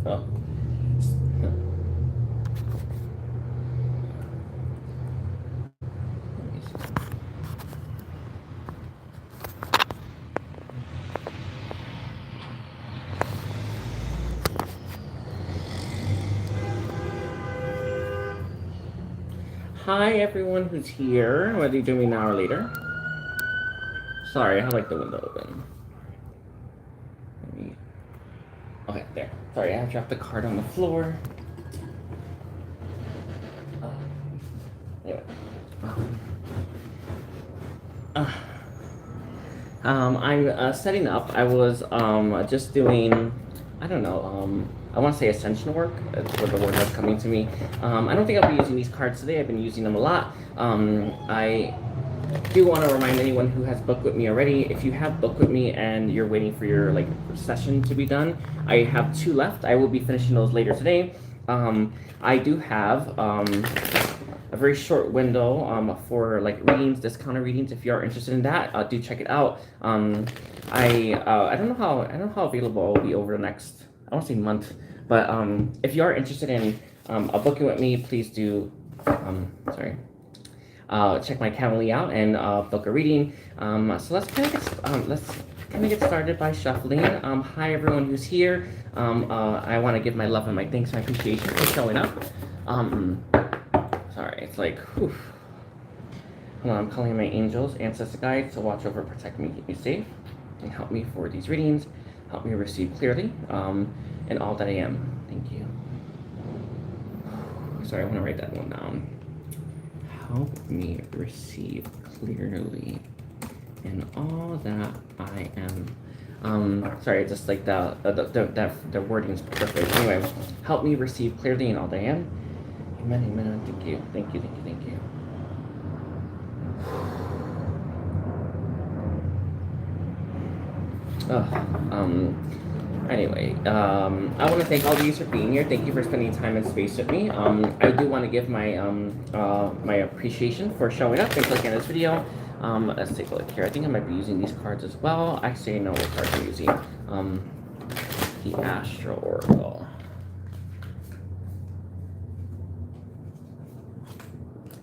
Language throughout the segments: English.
Oh. Hi everyone who's here, whether you're doing now or later. Sorry, I have like the window open. Okay, there. Sorry, I dropped the card on the floor. Anyway. I'm setting up. I was just doing, I don't know, I want to say ascension work. That's what the word that's coming to me. I don't think I'll be using these cards today. I've been using them a lot. I do want to remind anyone who has booked with me already, if you have booked with me and you're waiting for your like session to be done, I have 2 left. I will be finishing those later today. I do have a very short window for like readings, discounted readings. If you are interested in that, do check it out. I don't know how available it will be over the next, I won't say month, but if you are interested in a booking with me, please do. Check my Calendly out and book a reading. So let's kind of get started by shuffling. Hi everyone who's here. I want to give my love and my thanks and my appreciation for showing up. Sorry, it's like, whew. Hold on, I'm calling my angels, ancestor guides to watch over, protect me, keep me safe, and help me for these readings. Help me receive clearly in all that I am. Thank you. Sorry, I want to write that one down. Help me receive clearly in all that I am. Sorry, just like the wording is perfect. Anyway, help me receive clearly in all that I am. Amen, amen. Thank you, thank you, thank you, thank you. Anyway, I want to thank all of you for being here. Thank you for spending time and space with me. I do want to give my my appreciation for showing up and clicking on this video. Let's take a look here. I think I might be using these cards as well. Actually, I know what cards I'm using. The Astral Oracle.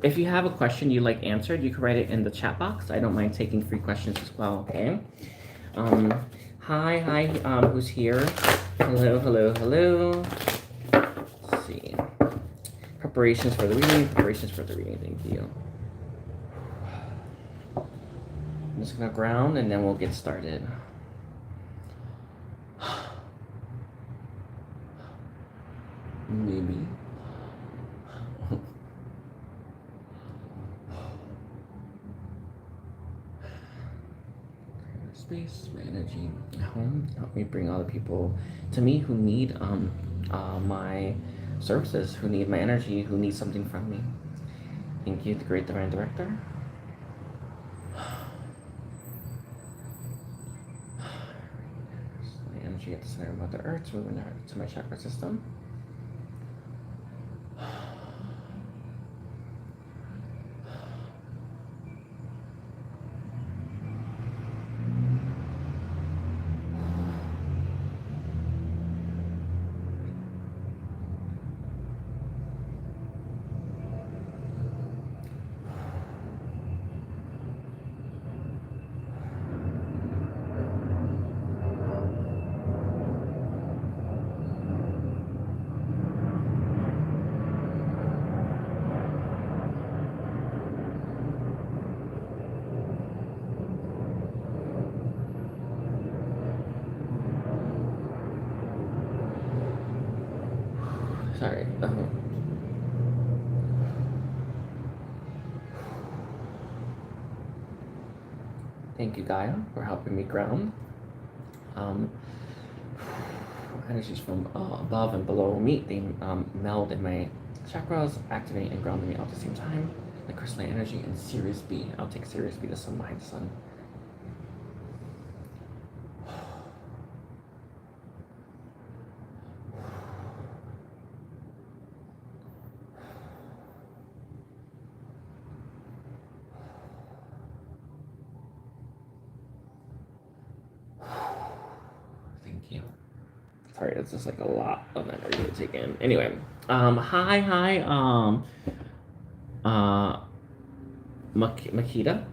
If you have a question you'd like answered, you can write it in the chat box. I don't mind taking free questions as well, okay? Hi, who's here? Hello, hello, hello. Let's see. Preparations for the reading, thank you. I'm just gonna ground and then we'll get started. Maybe. Space, my energy, home. Help me bring all the people to me who need my services, who need my energy, who need something from me. Thank you, the Great Divine Director. My energy at the center of Mother Earth, moving to my chakra system. Sorry. Thank you, Gaia, for helping me ground. Energies from above and below meet. They meld in my chakras, activate and ground me all at the same time. Like crystalline energy and Sirius B. I'll take Sirius B, the sun behind the sun. Thank you. Sorry, that's just like a lot of energy to take in. Anyway, hi, Makita.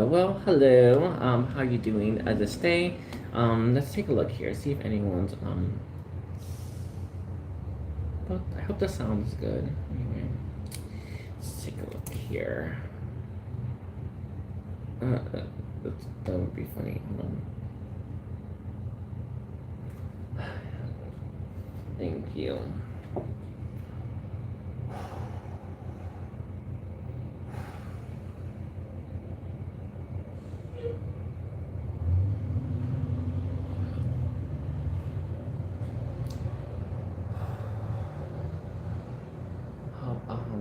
Well, hello. How you doing this day? Let's take a look here. See if anyone's But I hope this sounds good. Anyway, let's take a look here. That would be funny. Hold on. Thank you.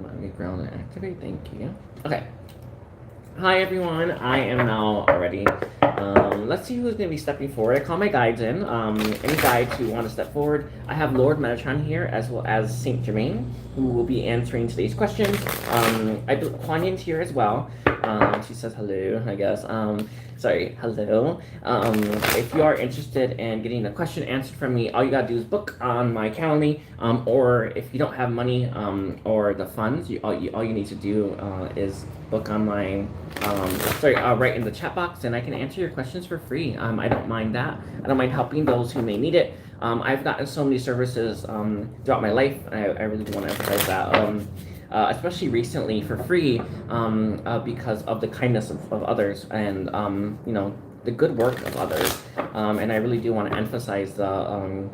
Let me ground and activate. Thank you. Okay. Hi everyone. I am now ready. Let's see who's going to be stepping forward. I call my guides in. Any guides who want to step forward. I have Lord Metatron here, as well as Saint Germain, who will be answering today's questions. I believe Kuan Yin's here as well. She says hello, I guess. Sorry, hello. If you are interested in getting a question answered from me, all you gotta do is book on my Calendly, or if you don't have money or the funds, all you need to do is book on my, write in the chat box, and I can answer your questions for free. I don't mind that. I don't mind helping those who may need it. I've gotten so many services throughout my life, and I really do want to emphasize that. Especially recently for free, because of the kindness of others and you know, the good work of others, and I really do want to emphasize the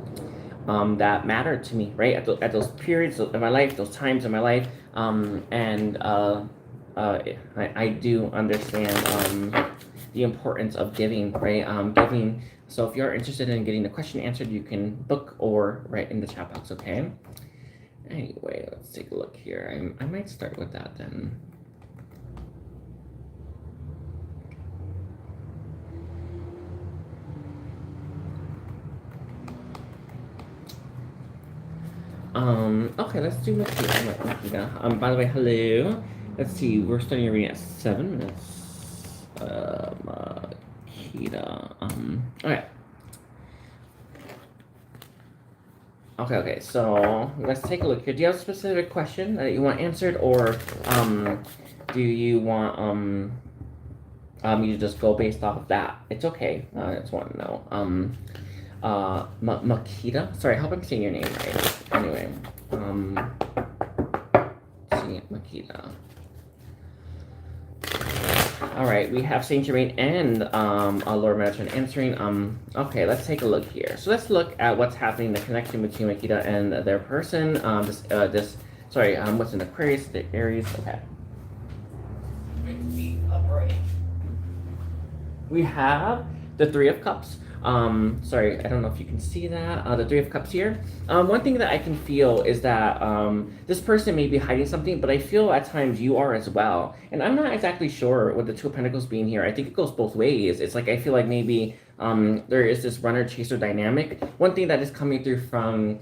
that mattered to me, right, at those periods of my life, those times in my life, and I do understand the importance of giving, right? Giving. So if you're interested in getting the question answered, you can book or write in the chat box, okay? Anyway, let's take a look here. I might start with that then. Okay, let's do Makita. By the way, hello. Let's see, we're starting your reading at 7 minutes. Makita. Okay. Okay, so let's take a look here. Do you have a specific question that you want answered, or do you want you to just go based off of that? It's okay. I just want to know. Makita? Sorry, I hope I'm saying your name right. Anyway, see, Makita. All right, we have Saint Germain and Lord Metatron answering. Okay, let's take a look here. So let's look at what's happening, the connection between Makita and their person. What's in Aquarius, the Aries. Okay. Upright. We have the Three of Cups. Sorry, I don't know if you can see that. The Three of Cups here. One thing that I can feel is that this person may be hiding something, but I feel at times you are as well. And I'm not exactly sure with the Two of Pentacles being here. I think it goes both ways. It's like I feel like maybe there is this runner-chaser dynamic. One thing that is coming through from,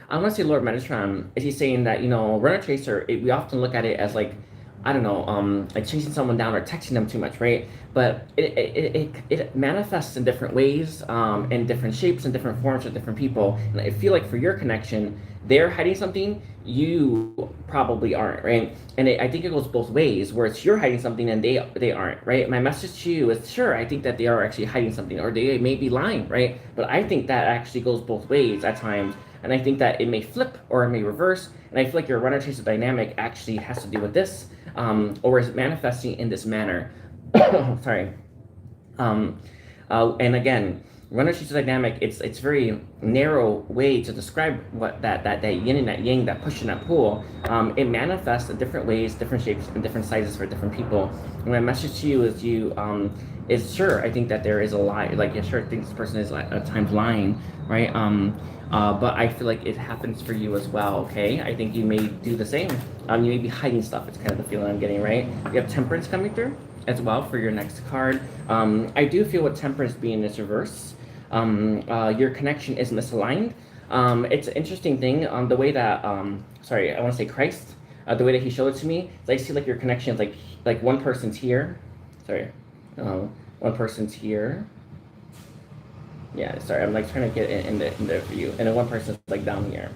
I want to say Lord Metatron, is he's saying that, you know, runner-chaser, we often look at it as like, I don't know, like chasing someone down or texting them too much, right? But it manifests in different ways, in different shapes and different forms with different people. And I feel like for your connection, they're hiding something, you probably aren't, right? And I think it goes both ways, where it's you're hiding something and they aren't, right? My message to you is, sure, I think that they are actually hiding something, or they may be lying, right? But I think that actually goes both ways at times. And I think that it may flip or it may reverse. And I feel like your runner-chaser dynamic actually has to do with this, or is manifesting in this manner. Sorry. And again, runner-chaser dynamic, it's very narrow way to describe what that yin and that yang, that push and that pull. It manifests in different ways, different shapes, and different sizes for different people. And my message to you is sure, I think that there is a lie. Like, yeah, sure, I think this person is at times lying, right? But I feel like it happens for you as well, okay? I think you may do the same. You may be hiding stuff. It's kind of the feeling I'm getting, right? You have Temperance coming through as well for your next card. I do feel with Temperance being this reverse, your connection is misaligned. It's an interesting thing. The way that, sorry, I want to say Christ, the way that he showed it to me, is I see like your connection is like one person's here. Sorry. One person's here. Yeah, sorry, I'm like trying to get it in the view, and then one person's like down here,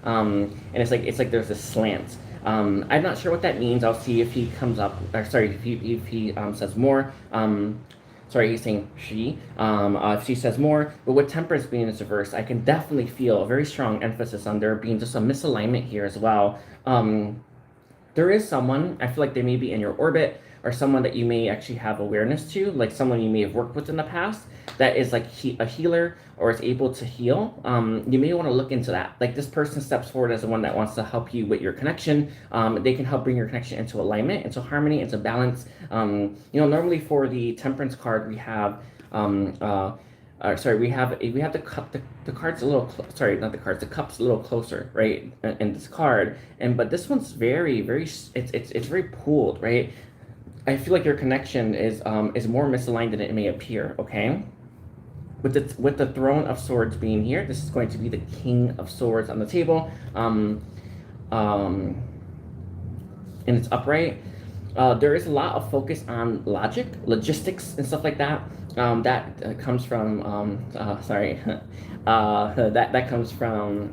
and it's like there's this slant. I'm not sure what that means. I'll see if he comes up. Or sorry, if he says more. Sorry, he's saying she. If she says more, but with temperance being in reverse, I can definitely feel a very strong emphasis on there being just a misalignment here as well. There is someone, I feel like they may be in your orbit, or someone that you may actually have awareness to, like someone you may have worked with in the past that is like a healer or is able to heal. You may want to look into that. Like this person steps forward as the one that wants to help you with your connection. They can help bring your connection into alignment, into harmony, into balance. Normally for the temperance card, we have sorry, we have the cup. The card's a little sorry, not the cards. The cup's a little closer, right, in this card. But this one's very it's very pooled, right. I feel like your connection is more misaligned than it may appear. Okay. With the Throne of Swords being here, this is going to be the King of Swords on the table. And it's upright. There is a lot of focus on logic, logistics, and stuff like that. That comes from sorry, that comes from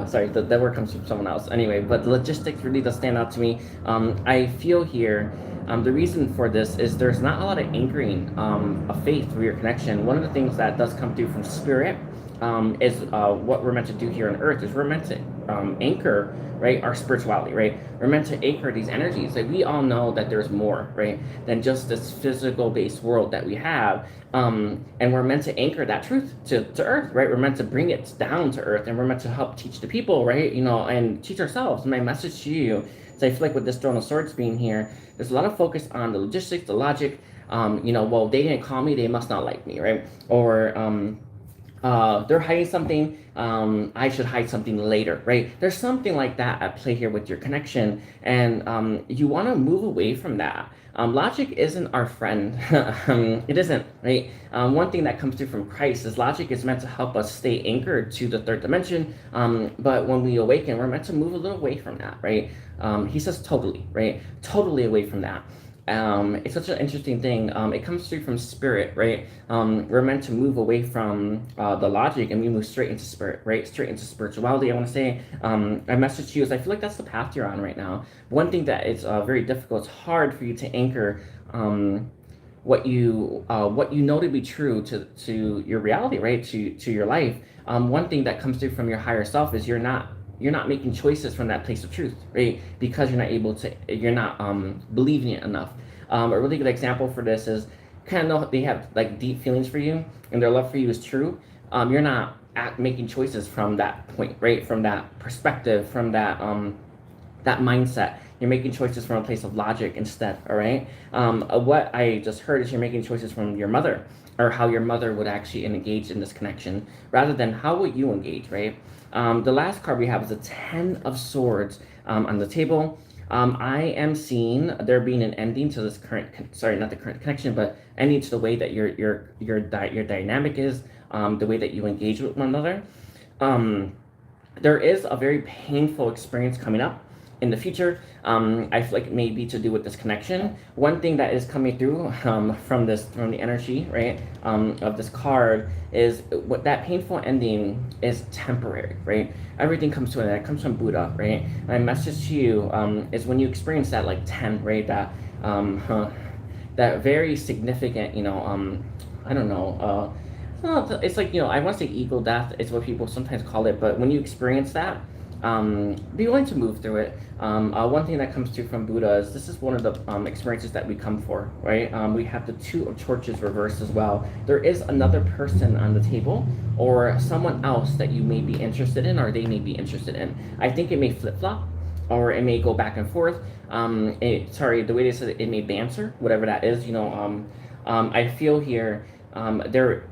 sorry, that word comes from someone else. Anyway, but the logistics really does stand out to me. I feel here. The reason for this is there's not a lot of anchoring of faith through your connection. One of the things that does come through from spirit is what we're meant to do here on Earth. Is we're meant to anchor, right, our spirituality, right. We're meant to anchor these energies. Like we all know that there's more, right, than just this physical based world that we have. And we're meant to anchor that truth to Earth, right. We're meant to bring it down to Earth, and we're meant to help teach the people, right, and teach ourselves. My message to you. So I feel like with this Throne of Swords being here, there's a lot of focus on the logistics, the logic. Well, they didn't call me, they must not like me, right? Or they're hiding something, I should hide something later, right? There's something like that at play here with your connection, and you want to move away from that. Logic isn't our friend. It isn't, right? One thing that comes through from Christ is logic is meant to help us stay anchored to the third dimension, but when we awaken, we're meant to move a little away from that, right? He says totally, right? Totally away from that. It's such an interesting thing. It comes through from spirit, right? We're meant to move away from the logic, and we move straight into spirit, right? Straight into spirituality. I want to say, my message to you is I feel like that's the path you're on right now. One thing that is very difficult, it's hard for you to anchor what you know to be true to your reality, right? To your life. One thing that comes through from your higher self is you're not making choices from that place of truth, right? Because you're not believing it enough. A really good example for this is kind of know they have like deep feelings for you and their love for you is true. You're not making choices from that point, right? From that perspective, from that mindset. You're making choices from a place of logic instead, all right? What I just heard is you're making choices from your mother, or how your mother would actually engage in this connection, rather than how would you engage, right? The last card we have is a 10 of Swords on the table. I am seeing there being an ending to this not the current connection, but ending to the way that your dynamic is, the way that you engage with one another. There is a very painful experience coming up in the future. I feel like it may be to do with this connection. One thing that is coming through from the energy, right, of this card is what that painful ending is temporary, right? Everything comes to an end. It comes from Buddha, right? My message to you is when you experience that like 10, right, that very significant, I don't know, it's like, I want to say ego death is what people sometimes call it, but when you experience that, be willing to move through it. One thing that comes through from Buddha is this is one of the experiences that we come for, right? We have the Two of Torches reversed as well. There is another person on the table, or someone else that you may be interested in, or they may be interested in. I think it may flip-flop, or it may go back and forth. The way they said it may banter, whatever that is. I feel here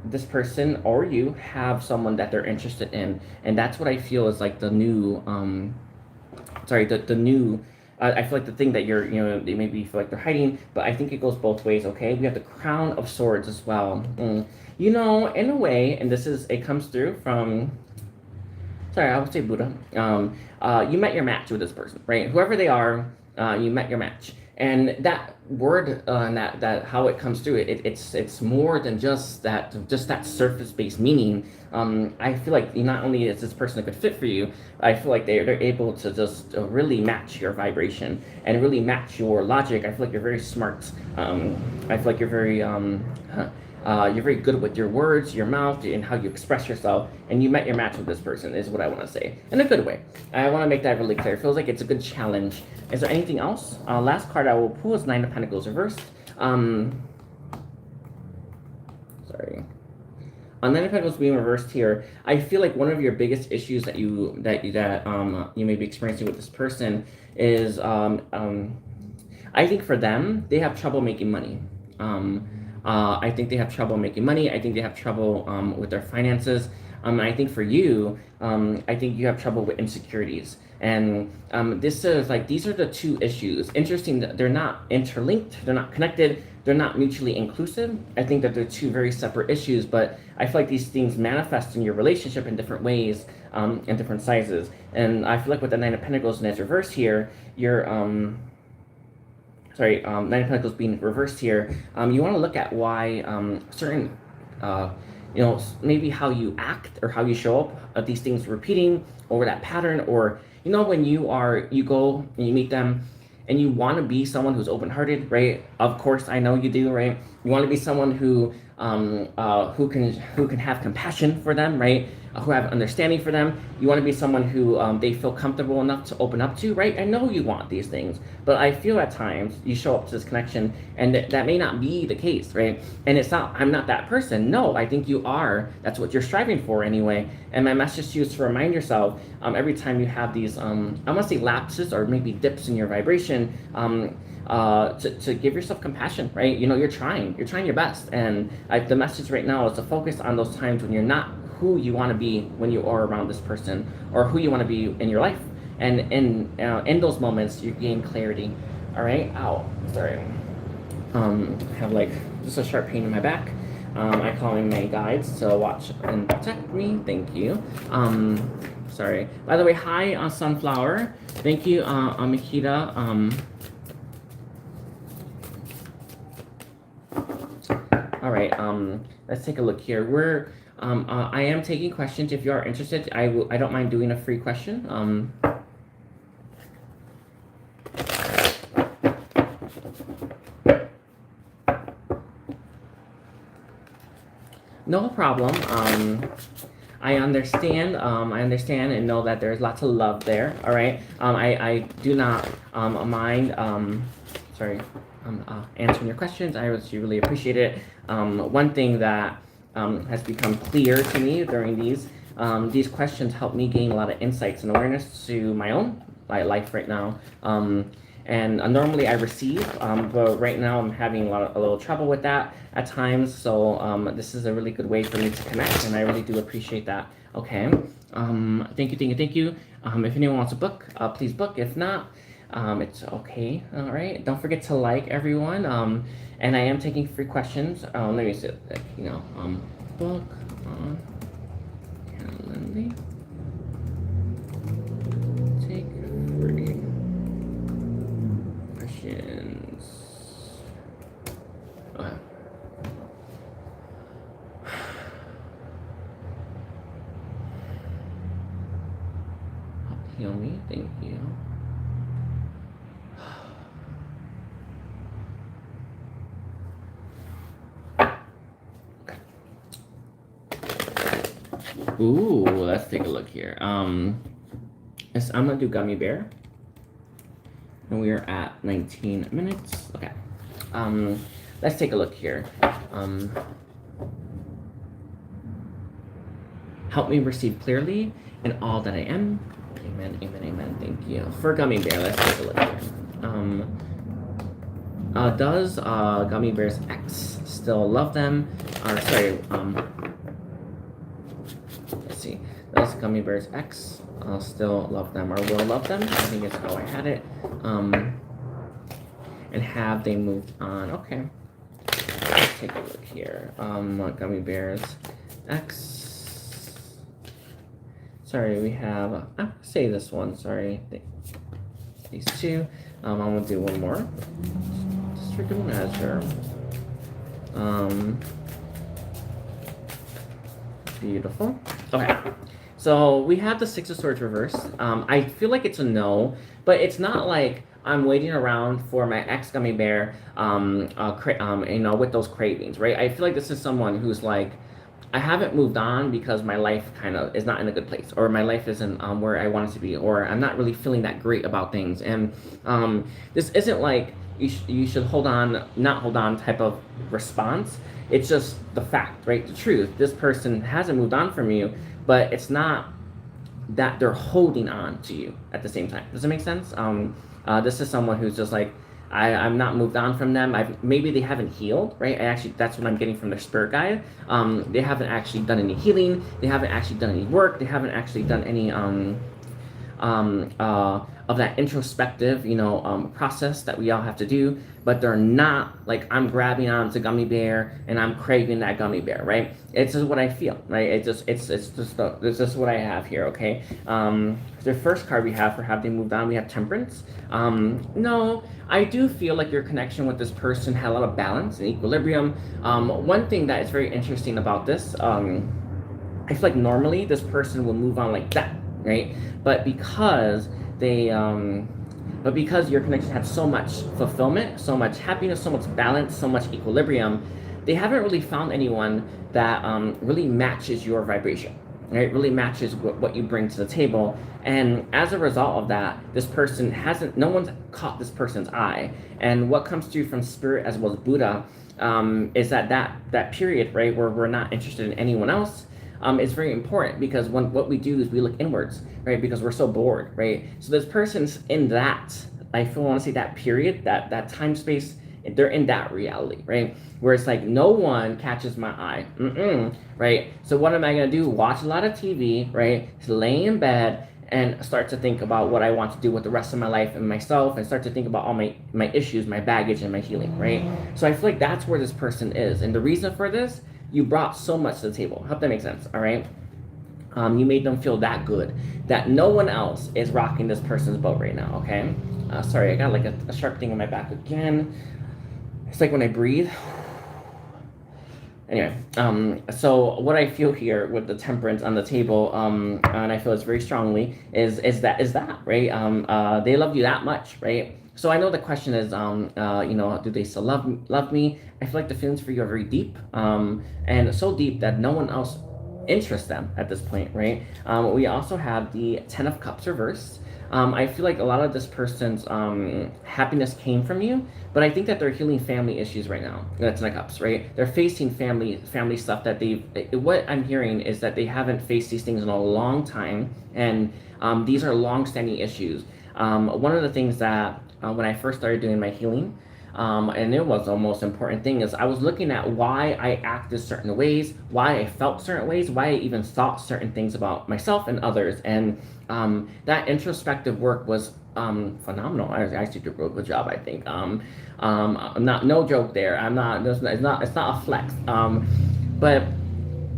this person or you have someone that they're interested in, and that's what I feel is like the new the new I feel like the thing that they maybe feel like they're hiding, but I think it goes both ways. Okay, we have the Crown of Swords as well. In a way, and it comes through from, I would say Buddha. You met your match with this person, right? Whoever they are, you met your match, and that word and that how it comes through it's more than just that surface based meaning. I feel like not only is this person a good fit for you, I feel like they're able to just really match your vibration and really match your logic. I feel like you're very smart. I feel like you're very good with your words, your mouth, and how you express yourself. And you met your match with this person, is what I want to say, in a good way. I want to make that really clear. It feels like it's a good challenge. Is there anything else? Last card I will pull is Nine of Pentacles reversed. Sorry. On Nine of Pentacles being reversed here, I feel like one of your biggest issues that you may be experiencing with this person is I think for them they have trouble making money. I think they have trouble making money. I think they have trouble with their finances. I think for you, I think you have trouble with insecurities. And this is like, these are the two issues. Interesting that they're not interlinked, they're not connected, they're not mutually inclusive. I think that they're two very separate issues, but I feel like these things manifest in your relationship in different ways, in different sizes. And I feel like with the Nine of Pentacles and its reversed here, you're, Nine of Pentacles being reversed here, you want to look at why certain, maybe how you act or how you show up, these things repeating over that pattern, or, when you go and you meet them and you want to be someone who's open-hearted, right? Of course, I know you do, right? You want to be someone who can have compassion for them, right? Who have understanding for them. You want to be someone who they feel comfortable enough to open up to, right? I know you want these things, but I feel at times you show up to this connection and that may not be the case, right? And it's not, I'm not that person. No, I think you are. That's what you're striving for anyway. And my message to you is to remind yourself every time you have these, I want to say lapses or maybe dips in your vibration, to give yourself compassion, right? You're trying your best. And the message right now is to focus on those times when you're not who you want to be when you are around this person, or who you want to be in your life. And in those moments, you gain clarity. All right. Ow. Sorry. I have like just a sharp pain in my back. I call in my guides to watch and protect me. Thank you. Sorry. By the way, hi, Sunflower. Thank you, Makita. All right. Let's take a look here. I am taking questions. If you are interested, I don't mind doing a free question. No problem. I understand and know that there's lots of love there. All right. I do not mind. Answering your questions. I really appreciate it. One thing that has become clear to me during these questions help me gain a lot of insights and awareness to my own life right now. And normally I receive, but right now I'm having a little trouble with that at times. So this is a really good way for me to connect, and I really do appreciate that. Okay. Thank you. If anyone wants to book, please book. If not, it's okay. All right. Don't forget to like everyone. And I am taking free questions. Let me see. Book on Calendly. Take free questions. Okay. Heal me. Thank you. Ooh, let's take a look here. Yes, I'm gonna do Gummy Bear. And we are at 19 minutes. Okay. Let's take a look here. Help me receive clearly in all that I am. Amen, amen, amen. Thank you. For Gummy Bear, let's take a look here. Does Gummy Bear's ex still love them? Let's see. Does Gummy Bear's ex still love them or will love them? I think it's how I had it. And have they moved on? Okay. Let's take a look here. Gummy Bear's ex. Sorry, we have. I'll say this one. Sorry, these two. I'm gonna do one more. just for good measure. Beautiful. Okay. So we have the Six of Swords reversed. I feel like it's a no, but it's not like I'm waiting around for my ex gummy bear, with those cravings, right? I feel like this is someone who's like, I haven't moved on because my life kind of is not in a good place, or my life isn't where I want it to be, or I'm not really feeling that great about things. And this isn't like you should hold on, not hold on type of response. It's just the fact, right? The truth. This person hasn't moved on from you, but it's not that they're holding on to you at the same time. Does that make sense? This is someone who's just like, I'm not moved on from them. Maybe they haven't healed, right? That's what I'm getting from their spirit guide. They haven't actually done any healing. They haven't actually done any work. They haven't actually done any of that introspective, process that we all have to do. But they're not like, I'm grabbing onto gummy bear and I'm craving that gummy bear, right? It's just what I feel, right? It's just what I have here, okay? The first card we have for have they moved on, we have Temperance. No, I do feel like your connection with this person had a lot of balance and equilibrium. One thing that is very interesting about this, I feel like normally this person will move on like that, right? But because your connection had so much fulfillment, so much happiness, so much balance, so much equilibrium, they haven't really found anyone that really matches your vibration, right? Really matches what you bring to the table. And as a result of that, no one's caught this person's eye. And what comes through from Spirit as well as Buddha is that period, right, where we're not interested in anyone else, is very important, because what we do is we look inwards, right? Because we're so bored, right? So this person's in that, I want to say that period, that time space, they're in that reality, right? Where it's like, no one catches my eye, right? So what am I going to do? Watch a lot of TV, right? Lay in bed and start to think about what I want to do with the rest of my life and myself, and start to think about all my issues, my baggage, and my healing, right? So I feel like that's where this person is. And the reason for this, you brought so much to the table. Hope that makes sense, all right? You made them feel that good, that no one else is rocking this person's boat right now, okay? Sorry, I got like a sharp thing in my back again. It's like when I breathe. Anyway, so what I feel here with the Temperance on the table, and I feel it's very strongly, is that, right? They love you that much, right? So I know the question is, do they still love me? I feel like the feelings for you are very deep, and so deep that no one else interests them at this point, right? We also have the Ten of Cups reversed. I feel like a lot of this person's happiness came from you, but I think that they're healing family issues right now. That's Ten of Cups, right? They're facing family stuff that what I'm hearing is that they haven't faced these things in a long time, and these are long-standing issues. One of the things that when I first started doing my healing, and it was the most important thing, is I was looking at why I acted certain ways, why I felt certain ways, why I even thought certain things about myself and others. And that introspective work was phenomenal. I actually did a real good job, I think. No joke there. It's not a flex. But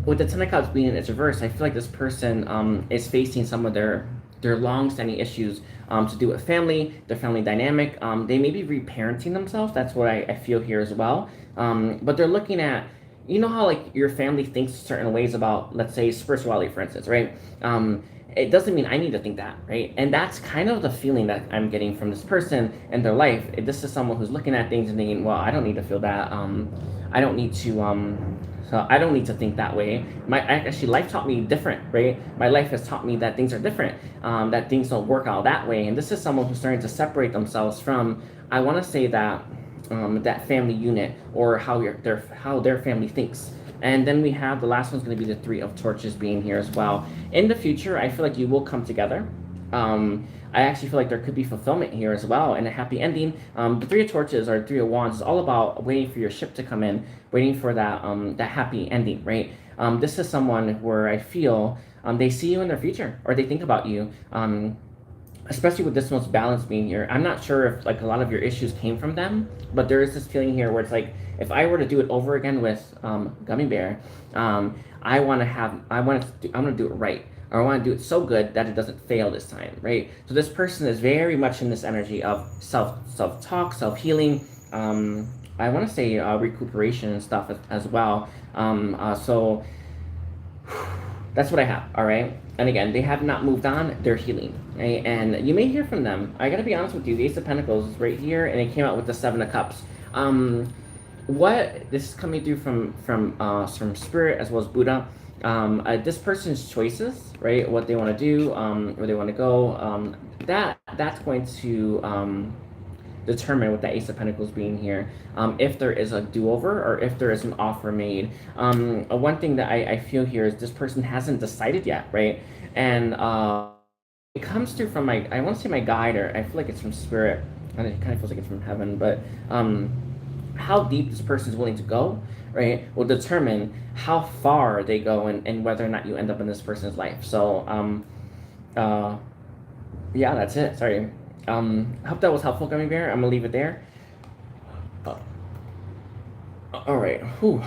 with the Ten of Cups being in its reverse, I feel like this person is facing some of their long-standing issues to do with family, their family dynamic. They may be reparenting themselves. That's what I feel here as well. But they're looking at, how like your family thinks certain ways about, let's say, spirituality, for instance, right? It doesn't mean I need to think that, right? And that's kind of the feeling that I'm getting from this person and their life. This is someone who's looking at things and thinking, well, I don't need to feel that. I don't need to think that way. Actually, life taught me different, right? My life has taught me that things are different, that things don't work out that way. And this is someone who's starting to separate themselves from, I want to say that family unit, or how their family thinks. And then we have the last one's going to be the Three of Torches being here as well. In the future, I feel like you will come together. I actually feel like there could be fulfillment here as well, and a happy ending. The Three of Torches or Three of Wands is all about waiting for your ship to come in, waiting for that happy ending, right? This is someone where I feel they see you in their future, or they think about you. Especially with this most balance being here. I'm not sure if like a lot of your issues came from them, but there is this feeling here where it's like, if I were to do it over again with Gummy Bear, I'm gonna do it right. Or I want to do it so good that it doesn't fail this time, right? So this person is very much in this energy of self-talk, self-healing, I want to say recuperation and stuff as well. So that's what I have. All right. And again, they have not moved on. They're healing, right? And you may hear from them. I gotta be honest with you. The Ace of Pentacles is right here, and it came out with the Seven of Cups. What this is coming through from Spirit as well as Buddha. This person's choices, right? What they want to do, where they want to go. That's going to determine with the Ace of Pentacles being here, if there is a do-over or if there is an offer made. One thing that I feel here is this person hasn't decided yet, right? And it comes through from I want to say my guide, or I feel like it's from Spirit, and it kind of feels like it's from heaven, but how deep this person is willing to go, right, will determine how far they go and whether or not you end up in this person's life. So, yeah, that's it. Sorry. I hope that was helpful, Gummy Bear. I'm gonna leave it there. All right. Whew.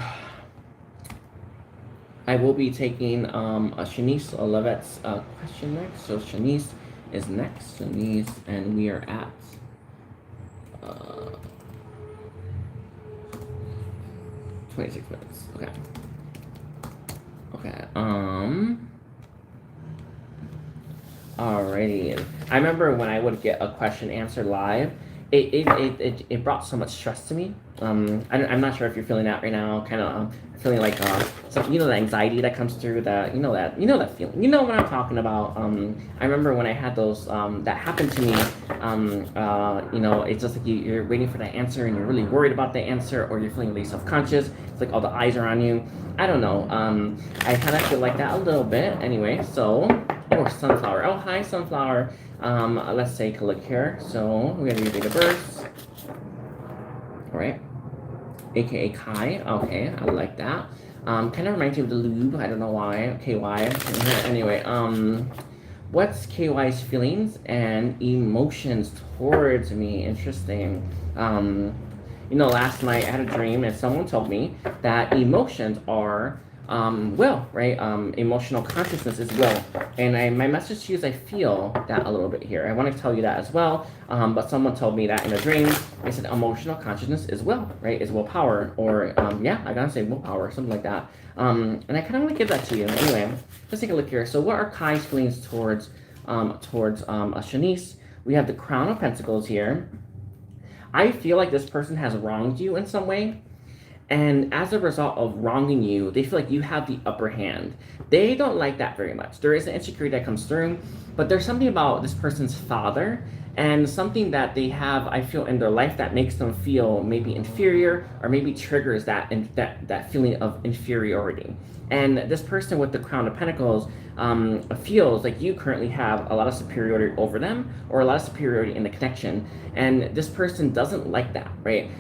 I will be taking a Shenise Levette's question next. So Shenise is next. Shenise, and we are at 26 minutes. Okay. Okay. Alrighty. I remember when I would get a question answered live, it brought so much stress to me. I'm not sure if you're feeling that right now. Kind of feeling like some, the anxiety that comes through. That that feeling. You know what I'm talking about. I remember when I had those that happened to me. It's just like you're waiting for that answer and you're really worried about the answer, or you're feeling really self-conscious. It's like all the eyes are on you. I don't know. I kind of feel like that a little bit. Anyway, so. Oh, Sunflower. Oh, hi, Sunflower. Let's take a look here. So, we have your date of birth. All right. AKA Kai. Okay, I like that. Kind of reminds me of the lube. I don't know why. KY. Anyway, what's KY's feelings and emotions towards me? Interesting. Last night I had a dream and someone told me that emotions are will, right? Emotional consciousness is will. And my message to you is I feel that a little bit here. I want to tell you that as well. But someone told me that in a dream. They said emotional consciousness is will, right? Is willpower. Or, yeah, I gotta say willpower, something like that. And I kind of want to give that to you. Anyway, let's take a look here. So what are Kai's feelings towards a Shenise? We have the Crown of Pentacles here. I feel like this person has wronged you in some way. And as a result of wronging you, they feel like you have the upper hand. They don't like that very much. There is an insecurity that comes through, but there's something about this person's father and something that they have, I feel, in their life that makes them feel maybe inferior, or maybe triggers that feeling of inferiority. And this person with the Crown of Pentacles feels like you currently have a lot of superiority over them, or a lot of superiority in the connection. And this person doesn't like that, right?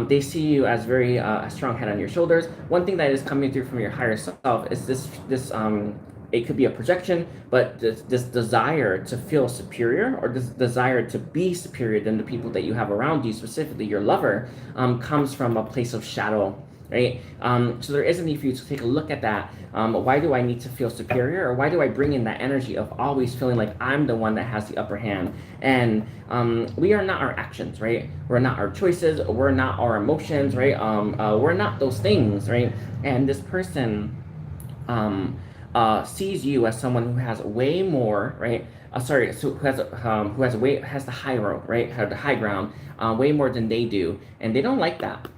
They see you as very a strong head on your shoulders. One thing that is coming through from your higher self is this it could be a projection, but this desire to feel superior, or this desire to be superior than the people that you have around you, specifically your lover, comes from a place of shadow, right? So there is a need for you to take a look at that. Why do I need to feel superior, or why do I bring in that energy of always feeling like I'm the one that has the upper hand? And we are not our actions, right? We're not our choices. We're not our emotions, right? We're not those things, right? And this person sees you as someone who has way more, right? So who has the high road, right? Have the high ground, way more than they do, and they don't like that.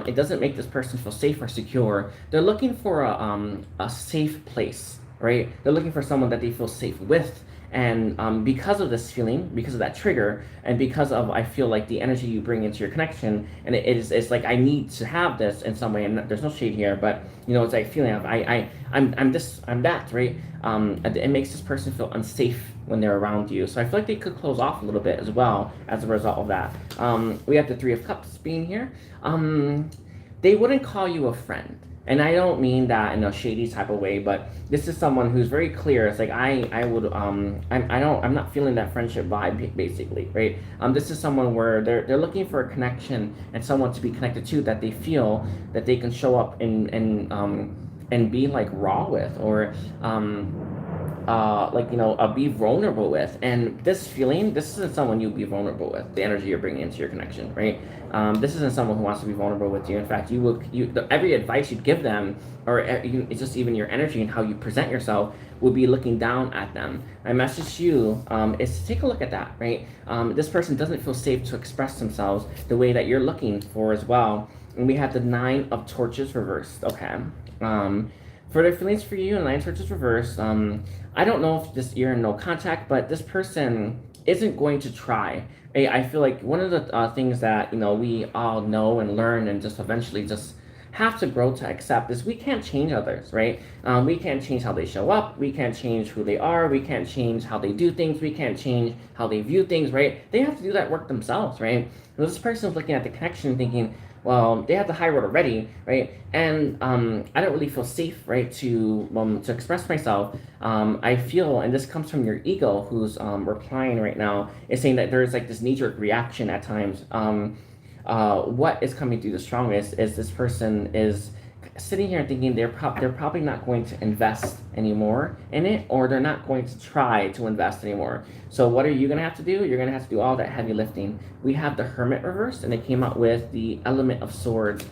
It doesn't make this person feel safe or secure. They're looking for a safe place, right? They're looking for someone that they feel safe with. And because of this feeling, because of that trigger, and because of, I feel like, the energy you bring into your connection, and it's like I need to have this in some way. And there's no shade here, but it's like feeling of I'm this, I'm that, right? It makes this person feel unsafe when they're around you. So I feel like they could close off a little bit as well as a result of that. We have the Three of Cups being here. They wouldn't call you a friend. And I don't mean that in a shady type of way, but this is someone who's very clear. It's like I'm not feeling that friendship vibe, basically, right? This is someone where they're looking for a connection and someone to be connected to, that they feel that they can show up and be like raw with, or be vulnerable with. And this feeling, this isn't someone you'd be vulnerable with. The energy you're bringing into your connection, right? This isn't someone who wants to be vulnerable with you. In fact, every advice you'd give them, or it's just even your energy and how you present yourself, would be looking down at them. My message to you is to take a look at that, right? This person doesn't feel safe to express themselves the way that you're looking for as well. And we have the Nine of Torches reversed, okay? For their feelings for you, and Nine of Torches reversed, I don't know if you're in no contact, but this person isn't going to try. Right? I feel like one of the things that we all know and learn and just eventually just have to grow to accept is we can't change others, right? We can't change how they show up. We can't change who they are. We can't change how they do things. We can't change how they view things, right? They have to do that work themselves, right? So this person is looking at the connection thinking, well, they have the high road already, right? And I don't really feel safe, right, to express myself. I feel, and this comes from your ego, who's replying right now, is saying that there's like this knee-jerk reaction at times. What is coming through the strongest is this person is sitting here thinking they're probably not going to invest anymore in it, or they're not going to try to invest anymore. So what are you going to have to do? You're going to have to do all that heavy lifting. We have the Hermit reversed, and they came out with the Element of Swords.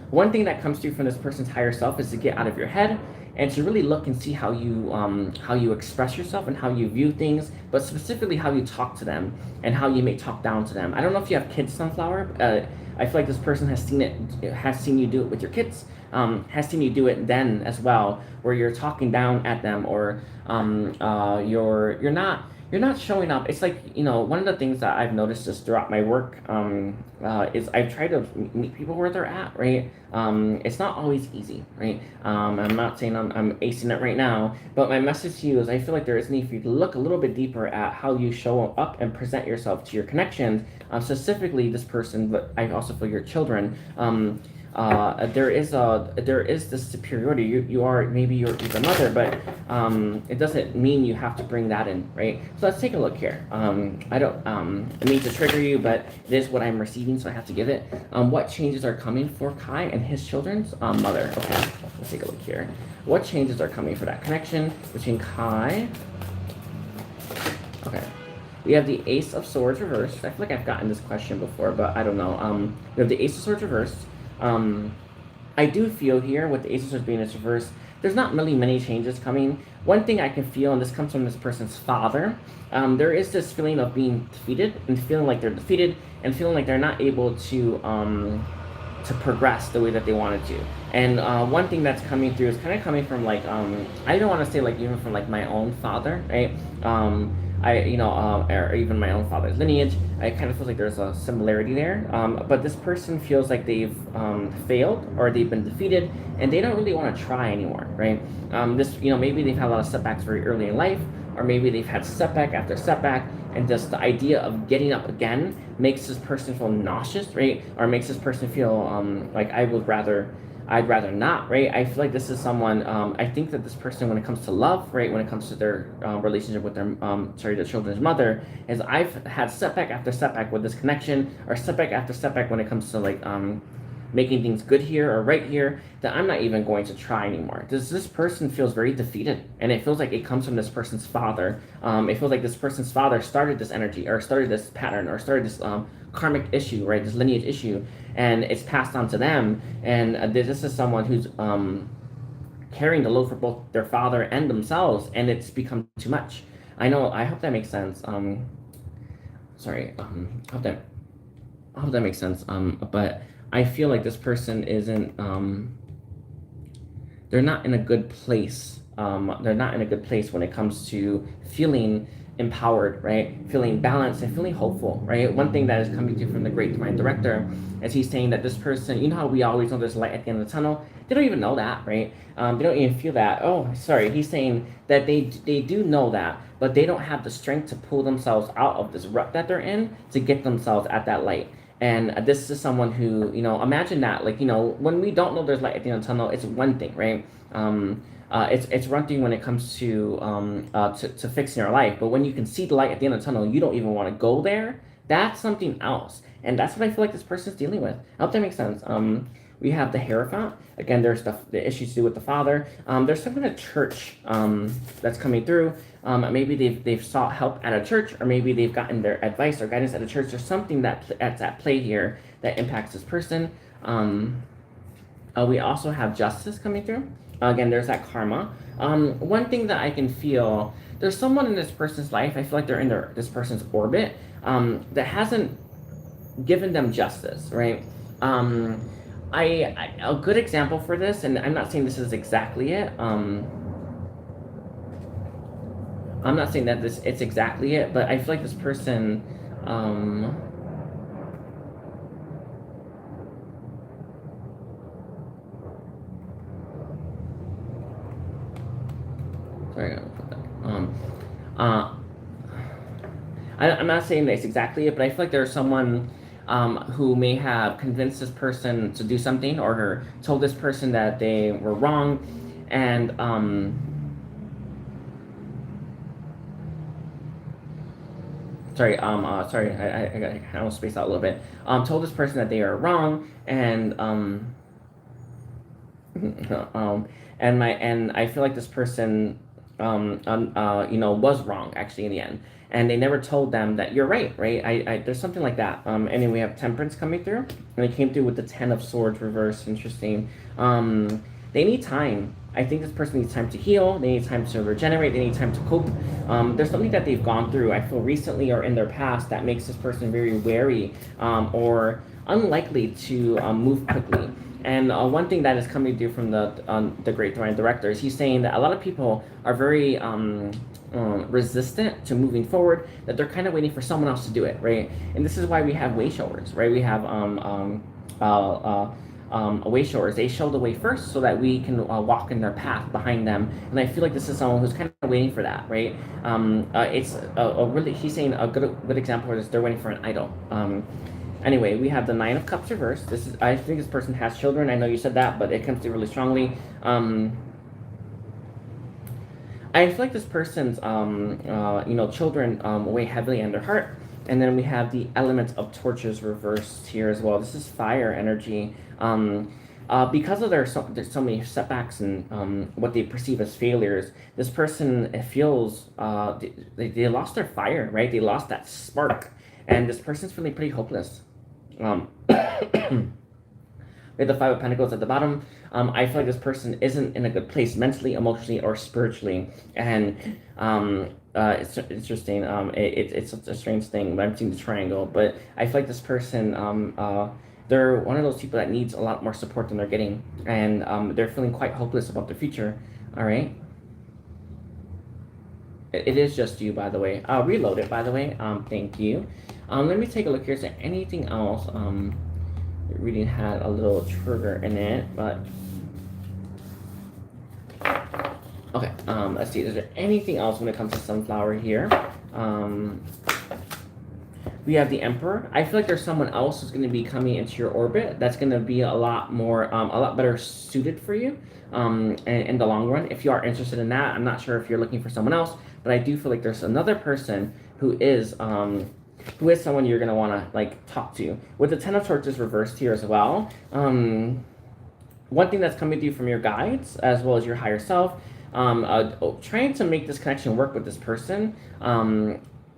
One thing that comes through from this person's higher self is to get out of your head and to really look and see how you express yourself and how you view things, but specifically how you talk to them and how you may talk down to them. I don't know if you have kids, Sunflower. I feel like this person has seen you do it with your kids, has seen you do it then as well, where you're talking down at them, or you're not showing up. It's like, one of the things that I've noticed just throughout my work is I try to meet people where they're at, right? It's not always easy, right? I'm not saying I'm acing it right now, but my message to you is I feel like there is need for you to look a little bit deeper at how you show up and present yourself to your connections, specifically this person, but I also feel your children. There is this superiority. You are, maybe you're the mother, but it doesn't mean you have to bring that in, right? So let's take a look here. I don't mean to trigger you, but it is what I'm receiving, so I have to give it. What changes are coming for Kai and his children's mother? Okay, let's take a look here. What changes are coming for that connection between Kai? Okay. We have the Ace of Swords reversed. I feel like I've gotten this question before, but I don't know. We have the Ace of Swords reversed. I do feel here with the Ace of Swords being in reverse, there's not really many changes coming. One thing I can feel, and this comes from this person's father, there is this feeling of being defeated and feeling like they're defeated and feeling like they're not able to progress the way that they wanted to. And one thing that's coming through is kind of coming from like I don't want to say like even from like my own father, right? Or even my own father's lineage. I kind of feel like there's a similarity there. But this person feels like they've failed or they've been defeated, and they don't really want to try anymore, right? Maybe they've had a lot of setbacks very early in life, or maybe they've had setback after setback, and just the idea of getting up again makes this person feel nauseous, right? Or makes this person feel like I'd rather not, right? I feel like this is someone, I think that this person, when it comes to love, right, when it comes to their relationship with their children's mother, is I've had setback after setback with this connection, or setback after setback when it comes to like making things good here or right here, that I'm not even going to try anymore. This person feels very defeated, and it feels like it comes from this person's father. It feels like this person's father started this energy, or started this pattern, or started this karmic issue, right, this lineage issue, and it's passed on to them, and this is someone who's carrying the load for both their father and themselves, and it's become too much. I hope that makes sense. I hope that makes sense. But I feel like this person isn't, they're not in a good place. They're not in a good place when it comes to feeling empowered, right? Feeling balanced and feeling hopeful, right? One thing that is coming through from the Great Divine Director is he's saying that this person, you know how we always know there's light at the end of the tunnel? They don't even know that, right? They don't even feel that. Oh, sorry. He's saying that they do know that, but they don't have the strength to pull themselves out of this rut that they're in to get themselves at that light. And this is someone who, imagine that, like, when we don't know there's light at the end of the tunnel, it's one thing, right? It's one thing when it comes to fixing our life, but when you can see the light at the end of the tunnel, you don't even want to go there. That's something else, and that's what I feel like this person's dealing with. I hope that makes sense. We have the Hierophant. Again, there's the issues to do with the father. There's some kind of church that's coming through. Maybe they've sought help at a church, or maybe they've gotten their advice or guidance at a church. There's something that's at play here that impacts this person. We also have justice coming through. Again, there's that karma. One thing that I can feel, there's someone in this person's life, I feel like they're in this person's orbit, that hasn't given them justice, right? A good example for this, and I'm not saying this is exactly it. I'm not saying that it's exactly it, but I feel like this person, sorry, I gotta put that. I'm not saying that it's exactly it, but I feel like there's someone who may have convinced this person to do something, or told this person that they were wrong, and sorry, I almost spaced out a little bit. Told this person that they are wrong, and and I feel like this person was wrong actually in the end, and they never told them that you're right, right? There's something like that. And then we have Temperance coming through, and they came through with the Ten of Swords reverse. Interesting. They need time. I think this person needs time to heal. They need time to regenerate. They need time to cope. There's something that they've gone through, I feel, recently or in their past, that makes this person very wary or unlikely to move quickly. And one thing that is coming through from the Great Divine Director is he's saying that a lot of people are very resistant to moving forward, that they're kind of waiting for someone else to do it, right? And this is why we have way showers, right? We have way showers. They show the way first so that we can walk in their path behind them. And I feel like this is someone who's kind of waiting for that, right? It's a really, he's saying a good example of this, they're waiting for an idol. Anyway, we have the Nine of Cups reversed. I think this person has children. I know you said that, but it comes through really strongly. I feel like this person's, children weigh heavily on their heart. And then we have the Element of Torches reversed here as well. This is fire energy. Because of there's so many setbacks and what they perceive as failures, this person feels they lost their fire, right? They lost that spark. And this person's feeling pretty hopeless. We have the Five of Pentacles at the bottom. I feel like this person isn't in a good place mentally, emotionally, or spiritually. And it's interesting. It's such a strange thing, but I'm seeing the triangle. But I feel like this person, they're one of those people that needs a lot more support than they're getting. And they're feeling quite hopeless about their future. All right. It is just you, by the way. I'll reload it, by the way. Thank you. Let me take a look here. Is there anything else? The reading had a little trigger in it, but okay. Let's see. Is there anything else when it comes to Sunflower here? We have the Emperor. I feel like there's someone else who's going to be coming into your orbit that's going to be a lot better suited for you in the long run. If you are interested in that, I'm not sure if you're looking for someone else, but I do feel like there's another person who is someone you're going to want to like talk to. With the Ten of Torches reversed here as well, one thing that's coming through from your guides as well as your higher self, trying to make this connection work with this person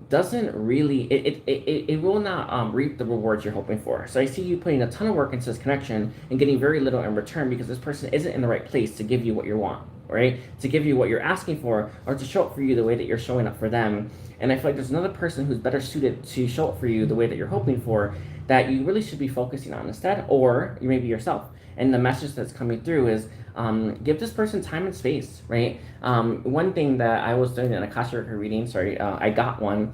doesn't really, it will not reap the rewards you're hoping for. So I see you putting a ton of work into this connection and getting very little in return because this person isn't in the right place to give you what you want, right? To give you what you're asking for, or to show up for you the way that you're showing up for them. And I feel like there's another person who's better suited to show up for you the way that you're hoping for, that you really should be focusing on instead, or you may be yourself. And the message that's coming through is give this person time and space, right? One thing that I was doing in Akashic reading, I got one.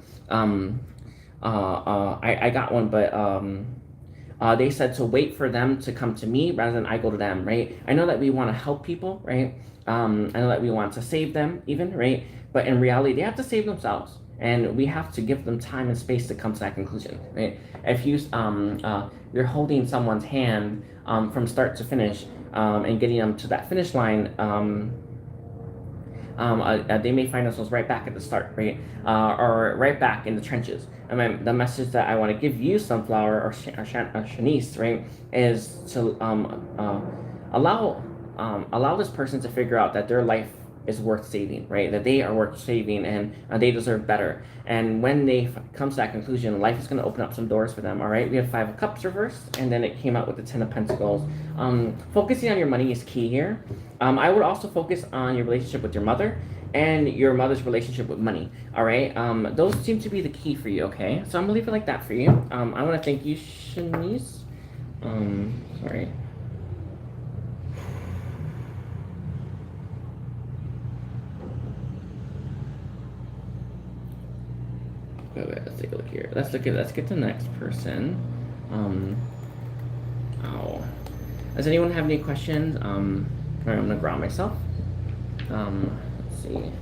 I got one, but they said to wait for them to come to me rather than I go to them, right? I know that we want to help people, right? I know that we want to save them even, right? But in reality, they have to save themselves. And we have to give them time and space to come to that conclusion, right? If you're holding someone's hand from start to finish and getting them to that finish line, They may find themselves right back at the start, right? Or right back in the trenches. The message that I want to give you, Sunflower or Shenise, right, is to allow this person to figure out that their life is worth saving, right? That they are worth saving, and they deserve better. And when they come to that conclusion, life is going to open up some doors for them. All right, we have 5 of Cups reversed, and then it came out with the 10 of Pentacles. Focusing on your money is key here. I would also focus on your relationship with your mother and your mother's relationship with money. All right, those seem to be the key for you. Okay, so I'm gonna leave it like that for you. I want to thank you, Shenise. Sorry. Wait, let's take a look here. Let's get to the next person. Does anyone have any questions? I'm gonna ground myself. Let's see.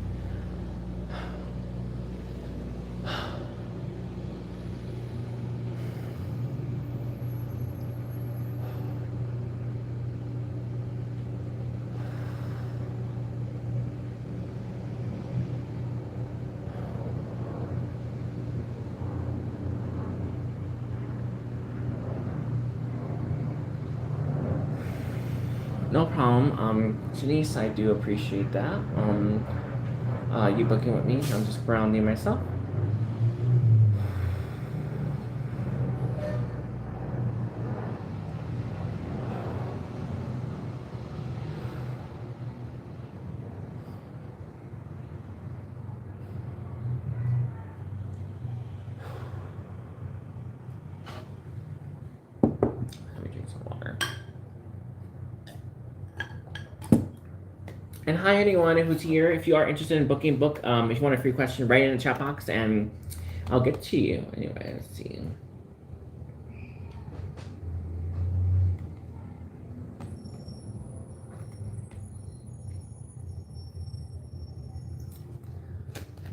No problem. Shenise, I do appreciate that. You booking with me. I'm just grounding myself. Let me drink some water. And hi, anyone who's here. If you are interested in booking, book. If you want a free question, write it in the chat box, and I'll get to you. Anyway, let's see.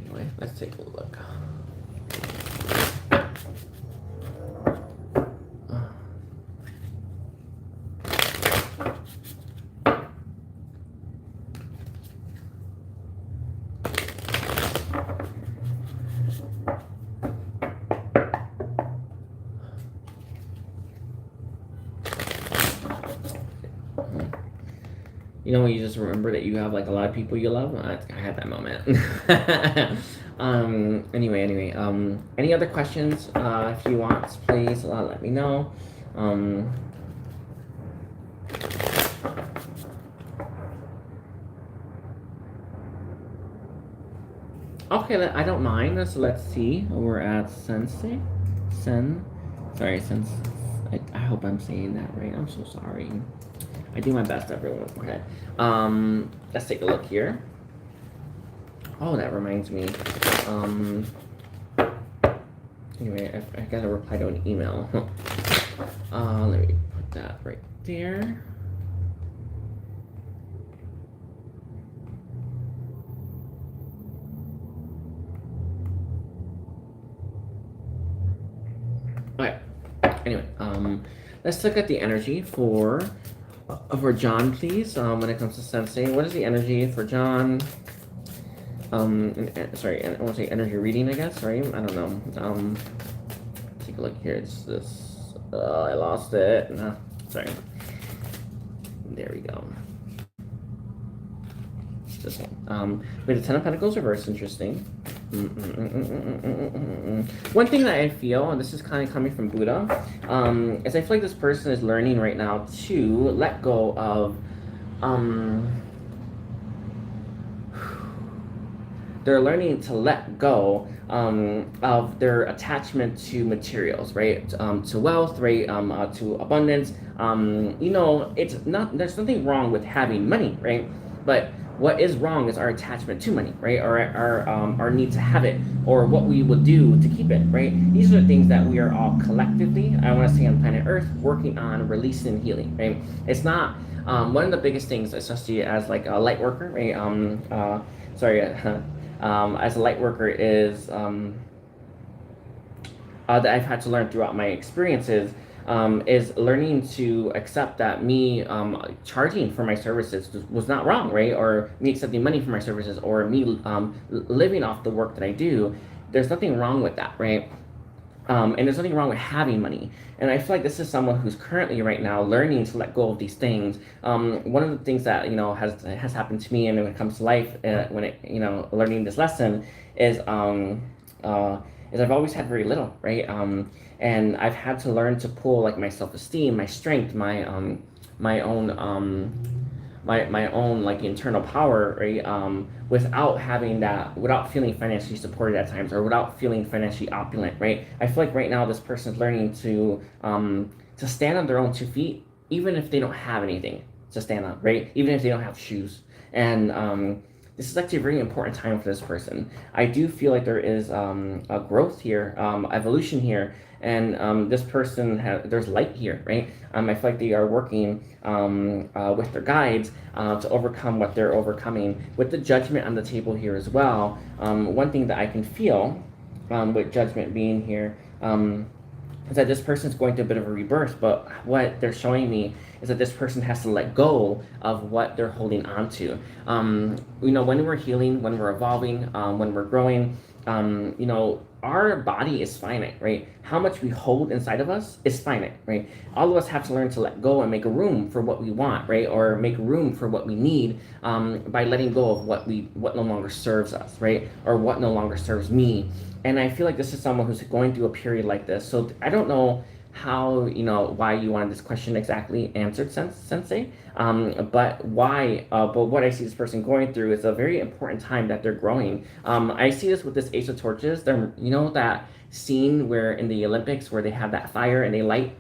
Anyway, let's take a look. You know when you just remember that you have like a lot of people you love? I had that moment. Anyway, any other questions? If you want, please let me know. Okay, I don't mind. So let's see. We're at Sensei. I hope I'm saying that right. I'm so sorry. I do my best, everyone. Okay. Let's take a look here. Oh, that reminds me. Anyway, I gotta reply to an email. Let me put that right there. Okay. Anyway, let's look at the energy for John, please. When it comes to Sensei, what is the energy for John? Sorry, I want to say energy reading, I guess. Sorry, I don't know. Take a look here. It's this. I lost it. No, sorry. There we go. It's this one. We have the 10 of Pentacles reversed. Interesting. One thing that I feel, and this is kind of coming from Buddha, is I feel like this person is learning right now to let go of, they're learning to let go of their attachment to materials, right? To wealth, right? To abundance. It's not. There's nothing wrong with having money, right? But what is wrong is our attachment to money, right? Or our need to have it, or what we will do to keep it, right? These are the things that we are all collectively, I want to say on planet Earth, working on releasing and healing, right? It's not one of the biggest things, especially as like a light worker, right? As a light worker is that I've had to learn throughout my experiences. is learning to accept that me charging for my services was not wrong, right? Or me accepting money for my services, or me living off the work that I do. There's nothing wrong with that, right? And there's nothing wrong with having money. And I feel like this is someone who's currently right now learning to let go of these things. One of the things that has happened to me, and when it comes to life, when it learning this lesson is I've always had very little, right? And I've had to learn to pull like my self-esteem, my strength, my own my own like internal power, right? Without having that, without feeling financially supported at times, or without feeling financially opulent, right? I feel like right now this person's learning to stand on their own 2 feet, even if they don't have anything to stand on, right? Even if they don't have shoes. And this is actually a very important time for this person. I do feel like there is a growth here, evolution here, and this person there's light here, right? I feel like they are working with their guides to overcome what they're overcoming. With the judgment on the table here as well, one thing that I can feel with judgment being here is that this person's going through a bit of a rebirth, but what they're showing me is that this person has to let go of what they're holding on to. When we're healing, when we're evolving, when we're growing, our body is finite, right? How much we hold inside of us is finite, right? All of us have to learn to let go and make room for what we want, right? Or make room for what we need by letting go of what no longer serves us, right? Or what no longer serves me. And I feel like this is someone who's going through a period like this. So I don't know how, why you wanted this question exactly answered, Sensei. But why, but what I see this person going through is a very important time that they're growing. I see this with this Ace of Torches. They're, that scene where in the Olympics where they have that fire and they light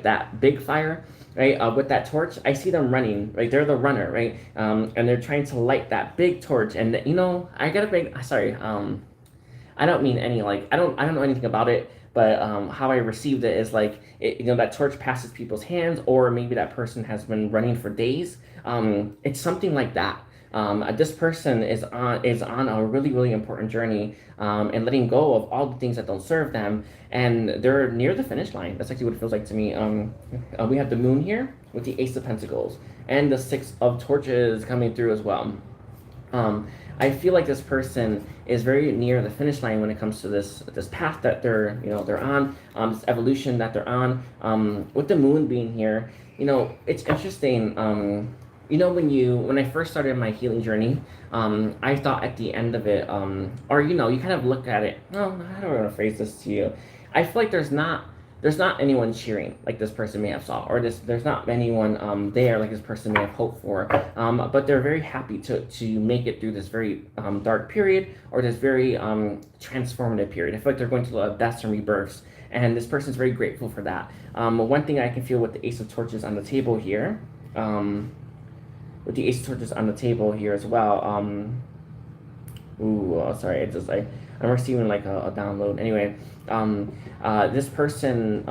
that big fire, right? With that torch, I see them running, right? They're the runner, right? And they're trying to light that big torch. And I gotta make, sorry, I don't mean any I don't know anything about it, but how I received it is that torch passes people's hands, or maybe that person has been running for days. It's something like that. This person is on a really, really important journey, and letting go of all the things that don't serve them, and they're near the finish line. That's actually what it feels like to me. We have the moon here with the Ace of Pentacles and the Six of Torches coming through as well. I feel like this person is very near the finish line when it comes to this path that they're on, this evolution that they're on. With the moon being here, it's interesting. When I first started my healing journey, I thought at the end of it, or you kind of look at it. No, I don't want to phrase this to you. I feel like there's not anyone cheering like this person may have saw, or there's not anyone there like this person may have hoped for. But they're very happy to make it through this very dark period, or this very transformative period. I feel like they're going through deaths and rebirths, and this person's very grateful for that. One thing I can feel with the Ace of Torches on the table here, with the Ace of Torches on the table here as well. Sorry, I'm receiving a download. Anyway, this person,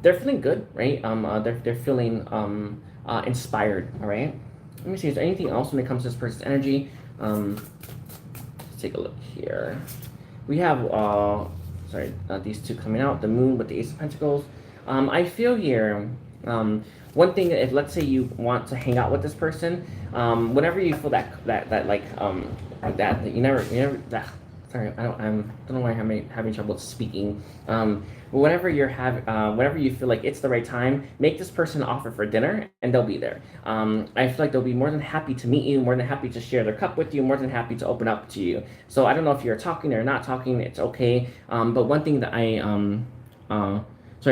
they're feeling good, right? They're feeling inspired. All right. Let me see. Is there anything else when it comes to this person's energy? Let's take a look here. We have these two coming out. The Moon with the Ace of Pentacles. I feel here. One thing, if let's say you want to hang out with this person, whenever you feel that you never sorry, I don't know why I'm having trouble speaking. But whenever whenever you feel like it's the right time, make this person an offer for dinner, and they'll be there. I feel like they'll be more than happy to meet you, more than happy to share their cup with you, more than happy to open up to you. So I don't know if you're talking or not talking, it's okay. But one thing that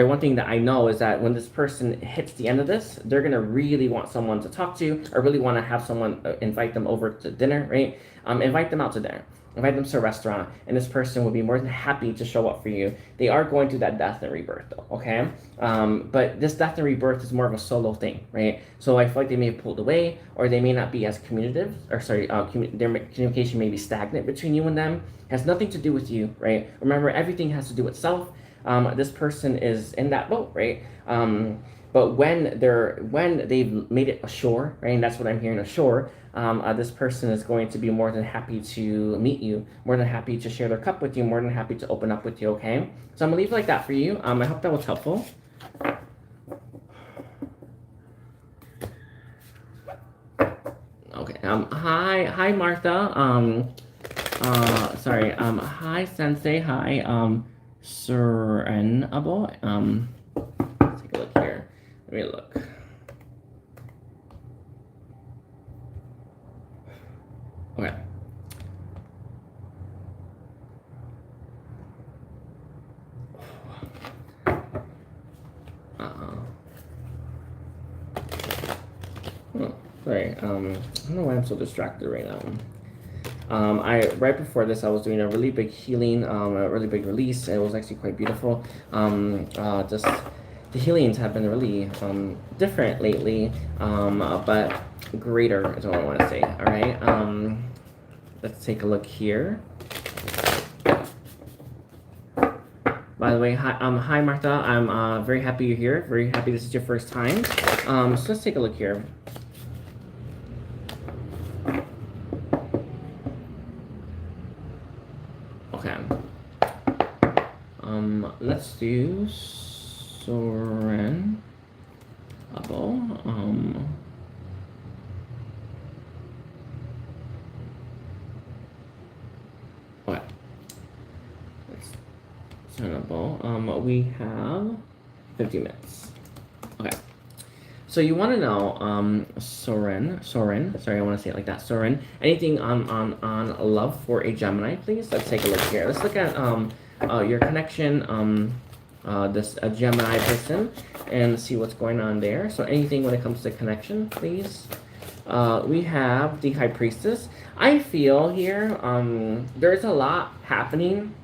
one thing that I know is that when this person hits the end of this, they're going to really want someone to talk to, or really want to have someone invite them over to dinner, right? Invite them out to dinner. Invite them to a restaurant, and this person will be more than happy to show up for you. They are going through that death and rebirth, though, okay? But this death and rebirth is more of a solo thing, right? So I feel like they may have pulled away, or they may not be as communicative, their communication may be stagnant between you and them. It has nothing to do with you, right? Remember, everything has to do with self. This person is in that boat, right? but when they've made it ashore, right, and that's what I'm hearing, ashore, this person is going to be more than happy to meet you, more than happy to share their cup with you, more than happy to open up with you. Okay, so I'm gonna leave it like that for you. I hope that was helpful. Okay. Hi, Martha. Sorry. Hi, Sensei. Hi, Serenable. Let's take a look here. Let me look. Okay. Sorry. I don't know why I'm so distracted right now. Right before this, I was doing a really big healing, a really big release. It was actually quite beautiful. Just the healings have been really different lately, but greater is what I want to say. All right. Let's take a look here. By the way, hi Martha. I'm very happy you're here. Very happy this is your first time. So let's take a look here. Okay. Let's do Soren. Okay. We have 50 minutes. Okay. So you want to know, Soren. Sorry, I want to say it like that. Soren. Anything on love for a Gemini, please? Let's take a look here. Let's look at your connection, this Gemini person, and see what's going on there. So anything when it comes to connection, please. We have the High Priestess. I feel here, there's a lot happening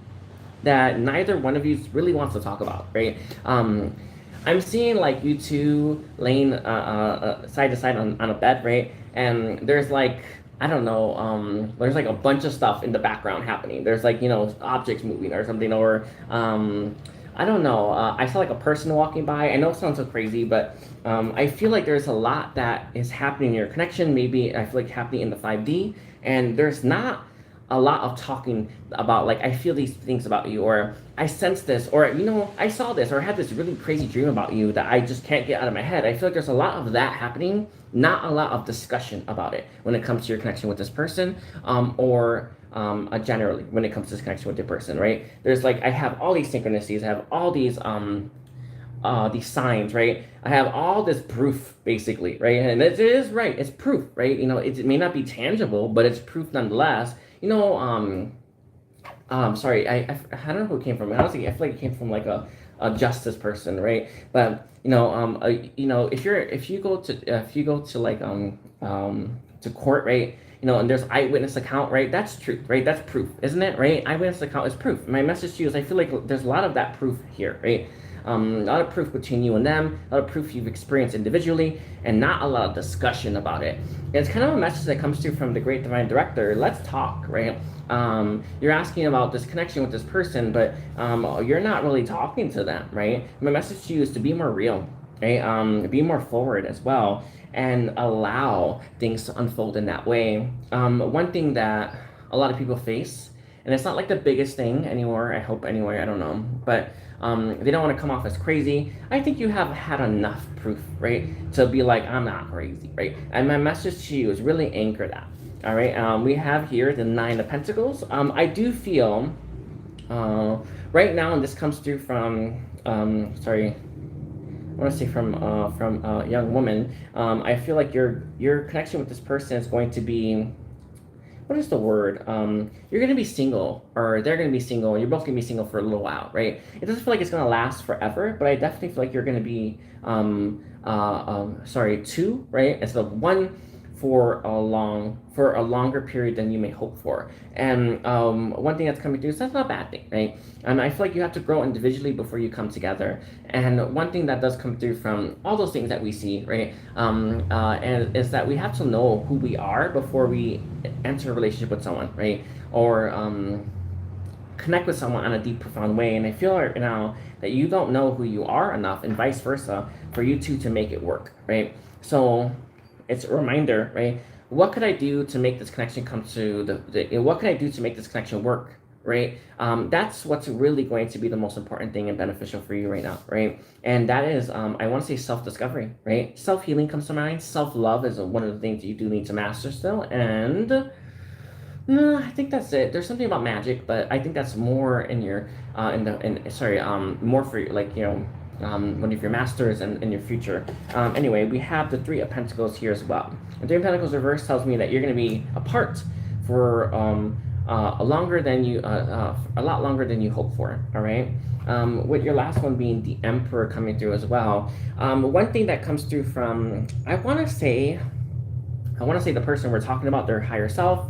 that neither one of you really wants to talk about, right? I'm seeing like you two laying side to side on a bed, right? And there's like, I don't know, there's like a bunch of stuff in the background happening. There's like, you know, objects moving or something, or I don't know. I saw like a person walking by. I know it sounds so crazy, but I feel like there's a lot that is happening in your connection. Maybe I feel like happening in the 5D, and there's not a lot of talking about like I feel these things about you, or I sense this, or you know I saw this, or I had this really crazy dream about you that I just can't get out of my head. I feel like there's a lot of that happening, not a lot of discussion about it when it comes to your connection with this person, or generally when it comes to this connection with the person, right? There's like I have all these synchronicities, I have all these signs, right? I have all this proof, basically, right? And it is right, it's proof, right? You know, it may not be tangible, but it's proof nonetheless. You know, sorry, I don't know who it came from. Honestly, I feel like it came from like a justice person, right? But you know, if you go to like to court, right? You know, and there's eyewitness account, right? That's truth, right? That's proof, isn't it? Right? Eyewitness account is proof. My message to you is I feel like there's a lot of that proof here, right? A lot of proof between you and them, a lot of proof you've experienced individually, and not a lot of discussion about it. And it's kind of a message that comes through from the Great Divine Director. Let's talk, right? You're asking about this connection with this person, but you're not really talking to them, right? My message to you is to be more real, right? Be more forward as well, and allow things to unfold in that way. One thing that a lot of people face, and it's not like the biggest thing anymore, I hope anyway, I don't know, but they don't want to come off as crazy. I think you have had enough proof, right, to be like, I'm not crazy, right? And my message to you is really anchor that, all right? We have here the Nine of Pentacles. I do feel, right now, and this comes through from, sorry, I want to say from a young woman, I feel like your connection with this person is going to be, what is the word? You're going to be single, or they're going to be single, and you're both going to be single for a little while, right? It doesn't feel like it's going to last forever, but I definitely feel like you're going to be, two, right? Instead of one for a longer period than you may hope for. And one thing that's coming through is that's not a bad thing, right? I feel like you have to grow individually before you come together. And one thing that does come through from all those things that we see, right, and is that we have to know who we are before we enter a relationship with someone, right? Or connect with someone on a deep, profound way. And I feel right now that you don't know who you are enough, and vice versa, for you two to make it work, right? So it's a reminder, right? What could I do to make this connection come to what could I do to make this connection work, right? That's what's really going to be the most important thing and beneficial for you right now, right? And that is, I want to say self-discovery, right? Self-healing comes to mind. Self-love is one of the things you do need to master still. And no, I think that's it. There's something about magic, but I think that's more in your, more for like, one of your masters and in your future. Anyway, we have the Three of Pentacles here as well. The Three of Pentacles reverse tells me that you're going to be apart for a lot longer than you hope for. All right. With your last one being the Emperor coming through as well. One thing that comes through from, I want to say the person we're talking about, their higher self.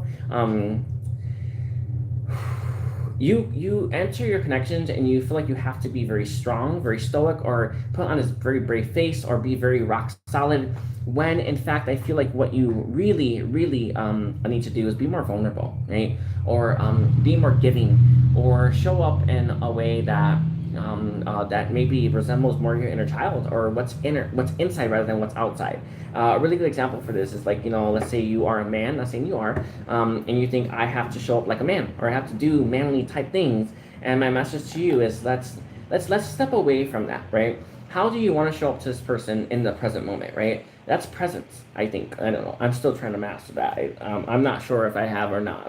You enter your connections and you feel like you have to be very strong, very stoic, or put on this very brave face, or be very rock solid, when in fact I feel like what you really need to do is be more vulnerable, right? Or be more giving, or show up in a way that that maybe resembles more your inner child, or what's inside rather than what's outside. A really good example for this is like, let's say you are a man, not saying you are, and you think I have to show up like a man, or I have to do manly type things. And my message to you is let's step away from that, right? How do you want to show up to this person in the present moment, right? That's presence, I think. I don't know. I'm still trying to master that. I'm not sure if I have or not.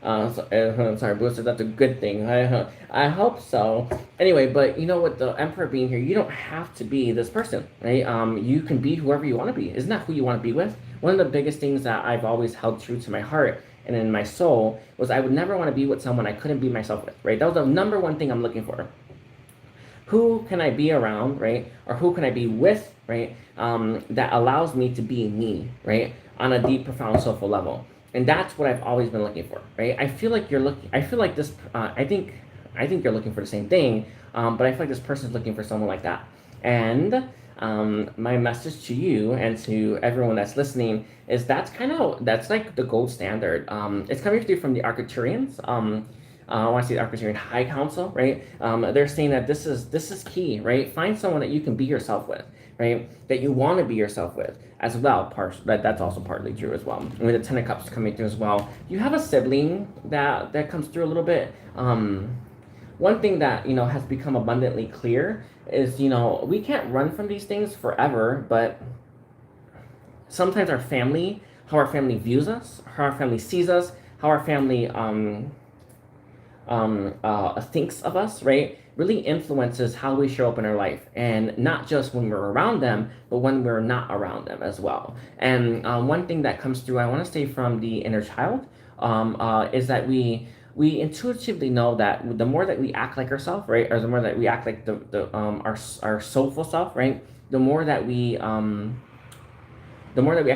Sorry, Booster, that's a good thing. I hope so. Anyway, but with the Emperor being here, you don't have to be this person, right? You can be whoever you want to be. Isn't that who you want to be with? One of the biggest things that I've always held true to my heart and in my soul was I would never want to be with someone I couldn't be myself with, right? That was the number one thing I'm looking for. Who can I be around, right? Or who can I be with, right? That allows me to be me, right? On a deep, profound, soulful level. And that's what I've always been looking for, right? I feel like this, I think you're looking for the same thing, but I feel like this person's looking for someone like that. And my message to you and to everyone that's listening is that's like the gold standard. It's coming through from the Arcturians. I want to say the Arcturian High Council, right? They're saying that this is key, right? Find someone that you can be yourself with, right? That you want to be yourself with as well. That's also partly true as well. And with the Ten of Cups coming through as well, you have a sibling that comes through a little bit. One thing that has become abundantly clear is we can't run from these things forever, but sometimes how our family views us, how our family sees us, how our family thinks of us, right, really influences how we show up in our life, and not just when we're around them, but when we're not around them as well. And one thing that comes through, I want to say from the inner child, is that we intuitively know that the more that we act like ourselves, right, or the more that we act like our soulful self, right, the more that we act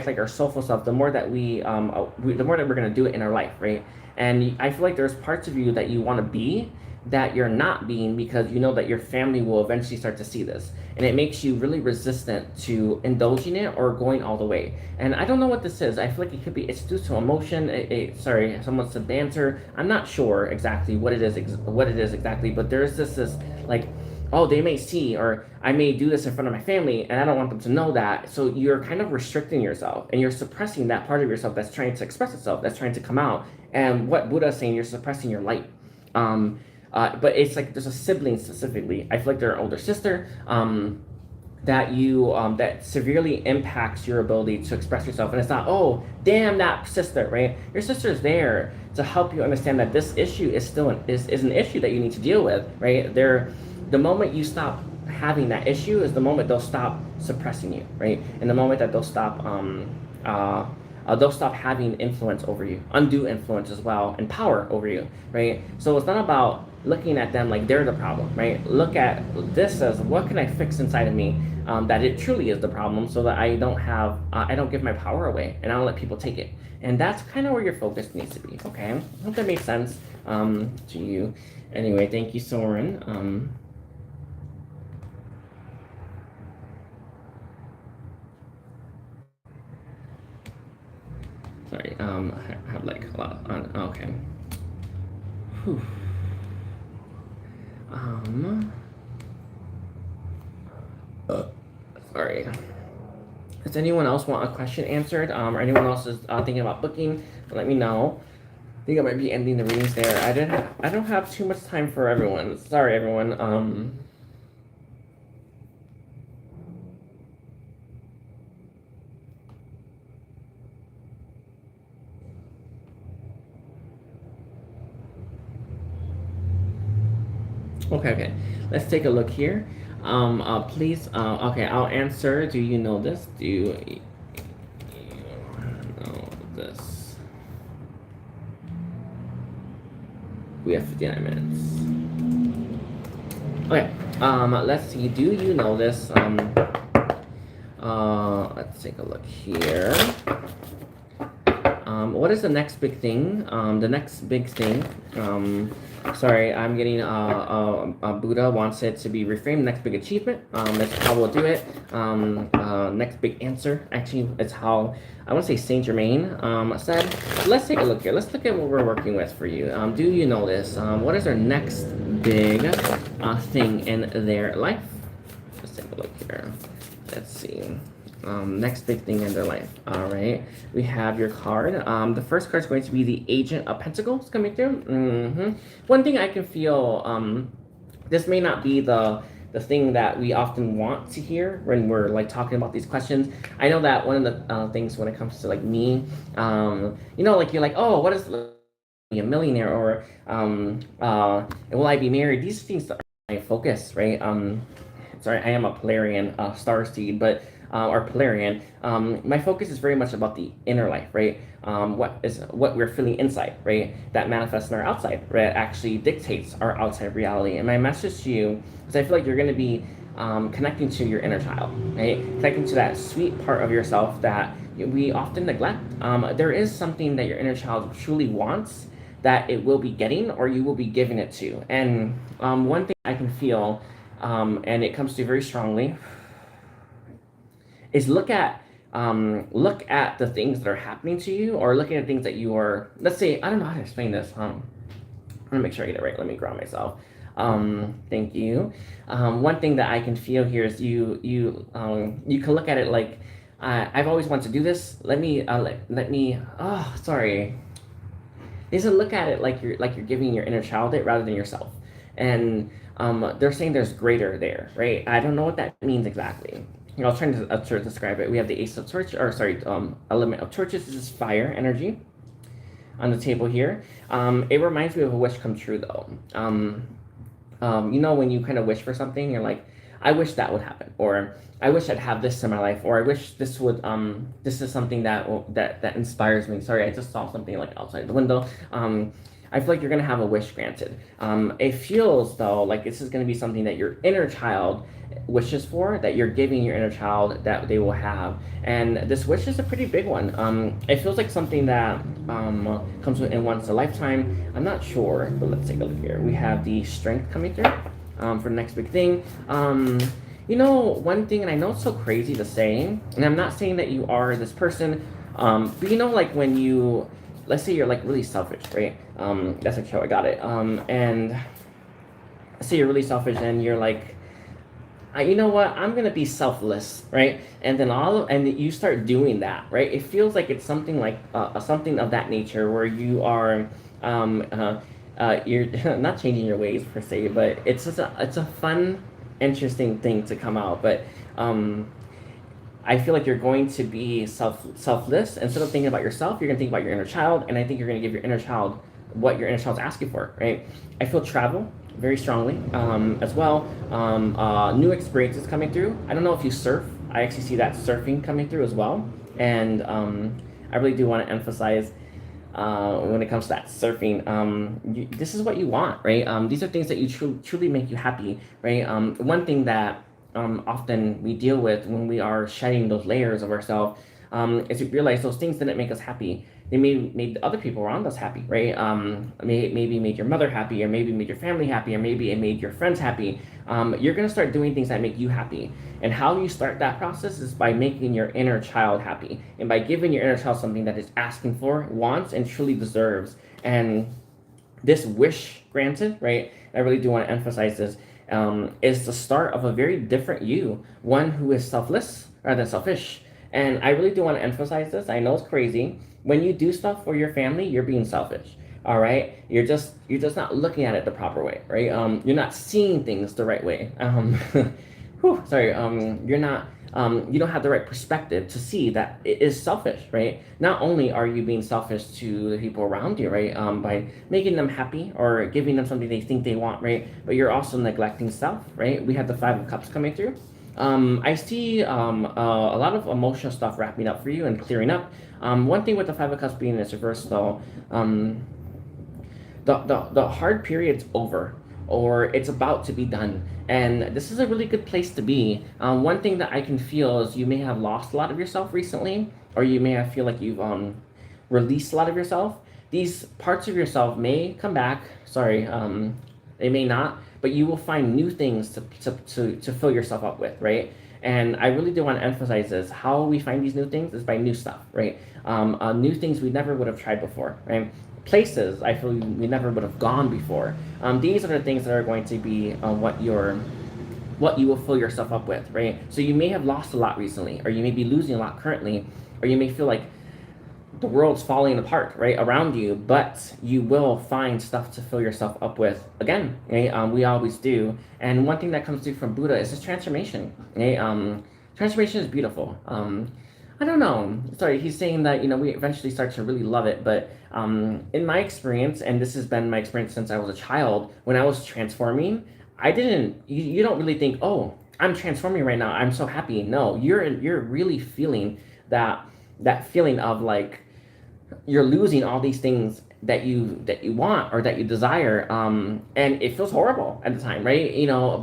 like our soulful self, the more that the more that we're gonna do it in our life, right? And I feel like there's parts of you that you want to be that you're not being, because you know that your family will eventually start to see this, and it makes you really resistant to indulging it or going all the way. And I don't know what this is. I feel like it's due to emotion. Someone said banter. I'm not sure exactly what it is exactly, but there's this like, oh, they may see, or I may do this in front of my family, and I don't want them to know that. So you're kind of restricting yourself, and you're suppressing that part of yourself that's trying to express itself, that's trying to come out. And what Buddha's saying, you're suppressing your light. But it's like there's a sibling specifically. I feel like they're an older sister that severely impacts your ability to express yourself. And it's not, oh, damn that sister, right? Your sister's there to help you understand that this issue is still an issue that you need to deal with, right? The moment you stop having that issue is the moment they'll stop suppressing you, right? And the moment that they'll stop having influence over you, undue influence as well, and power over you, right? So it's not about looking at them like they're the problem, right? Look at this as, what can I fix inside of me that it truly is the problem, so that I don't give my power away, and I don't let people take it. And that's kind of where your focus needs to be, okay? I hope that makes sense to you. Anyway, thank you, Soren. Sorry, I have like a lot on, okay. Whew. Um, Sorry. Does anyone else want a question answered? Or anyone else is thinking about booking? Let me know. I think I might be ending the readings there. I don't have too much time for everyone. Sorry, everyone. Okay. Let's take a look here. Please. Okay, I'll answer. Do you know this? Do you know this? We have 59 minutes. Okay. Let's see. Do you know this? Let's take a look here. What is the next big thing? The next big thing. Sorry, I'm getting Buddha wants it to be reframed. Next big achievement. That's how we'll do it. Next big answer. Actually, it's how I want to say Saint Germain said. Let's take a look here. Let's look at what we're working with for you. Do you know this? What is our next big thing in their life? Let's take a look here. Let's see. Next big thing in their life. All right, we have your card. The first card is going to be the Agent of Pentacles coming through. One thing I can feel, this may not be the thing that we often want to hear when we're like talking about these questions. I know that one of the things when it comes to like me, you know, like you're like, oh, what is be a millionaire, or will I be married? These things are my focus, right? Sorry, I am a Pleiadean Starseed, but or Pleiadean. My focus is very much about the inner life, right? What we're feeling inside, right? That manifests in our outside, right? It actually dictates our outside reality. And my message to you is, I feel like you're going to be connecting to your inner child, right? Connecting to that sweet part of yourself that we often neglect. There is something that your inner child truly wants that it will be getting, or you will be giving it to. And one thing I can feel, and it comes through very strongly, is look at the things that are happening to you, or looking at things that you are, let's say, I don't know how to explain this. I'm gonna make sure I get it right. Let me ground myself. Thank you. One thing that I can feel here is you can look at it like, I've always wanted to do this. Let me oh, sorry. Is to look at it like you're giving your inner child it rather than yourself. And they're saying there's greater there, right? I don't know what that means exactly. I was trying to describe it. We have the Ace of Torches, or sorry, Element of Torches. This is fire energy on the table here. It reminds me of a wish come true, though. You know, when you kind of wish for something, you're like, I wish that would happen, or I wish I'd have this in my life, or I wish this would, this is something that inspires me. Sorry, I just saw something like outside the window. I feel like you're gonna have a wish granted. It feels though like this is gonna be something that your inner child wishes for, that you're giving your inner child that they will have. And this wish is a pretty big one. It feels like something that comes in once a lifetime. I'm not sure, but let's take a look here. We have the Strength coming through for the next big thing. You know, one thing, and I know it's so crazy to say, and I'm not saying that you are this person, but you know, like when you, let's say you're like really selfish, right? That's like how I got it. And say you're really selfish and you're like, you know what? I'm gonna be selfless, right? And then and you start doing that, right? It feels like it's something like something of that nature, where you are, you're not changing your ways per se, but it's just it's a fun, interesting thing to come out. But I feel like you're going to be selfless. Instead of thinking about yourself, you're gonna think about your inner child, and I think you're gonna give your inner child what your inner child's asking for, right? I feel travel very strongly as well. New experiences coming through. I don't know if you surf. I actually see that surfing coming through as well. And I really do want to emphasize when it comes to that surfing, this is what you want, right? These are things that you truly make you happy, right? One thing that often we deal with when we are shedding those layers of ourselves is we realize those things didn't make us happy. They made other people around us happy, right? Maybe made your mother happy, or maybe made your family happy, or maybe it made your friends happy. You're gonna start doing things that make you happy. And how you start that process is by making your inner child happy, and by giving your inner child something that is asking for, wants, and truly deserves. And this wish granted, right? I really do want to emphasize this, is the start of a very different you, one who is selfless rather than selfish. And I really do want to emphasize this. I know it's crazy. When you do stuff for your family, you're being selfish. All right, you're just not looking at it the proper way, right? You're not seeing things the right way. Whew, sorry. You're not. You don't have the right perspective to see that it is selfish, right? Not only are you being selfish to the people around you, right, by making them happy or giving them something they think they want, right, but you're also neglecting self, right? We have the Five of Cups coming through. I see a lot of emotional stuff wrapping up for you and clearing up. One thing with the Five of Cups being in its reverse, though, the hard period's over, or it's about to be done, and this is a really good place to be. One thing that I can feel is you may have lost a lot of yourself recently, or you may have feel like you've released a lot of yourself. These parts of yourself may come back. Sorry, they may not, but you will find new things to fill yourself up with, right? And I really do want to emphasize this. How we find these new things is by new stuff, right? New things we never would have tried before, right? Places I feel we never would have gone before. These are the things that are going to be what you will fill yourself up with, right? So you may have lost a lot recently, or you may be losing a lot currently, or you may feel like the world's falling apart, right, around you, but you will find stuff to fill yourself up with again, right? We always do. And one thing that comes through from Buddha is this transformation, right? Transformation is beautiful. I don't know. Sorry, he's saying that, we eventually start to really love it, but in my experience, and this has been my experience since I was a child, when I was transforming, I didn't, you don't really think, oh, I'm transforming right now, I'm so happy. No, you're really feeling that feeling of like you're losing all these things that you want or that you desire, and it feels horrible at the time, right?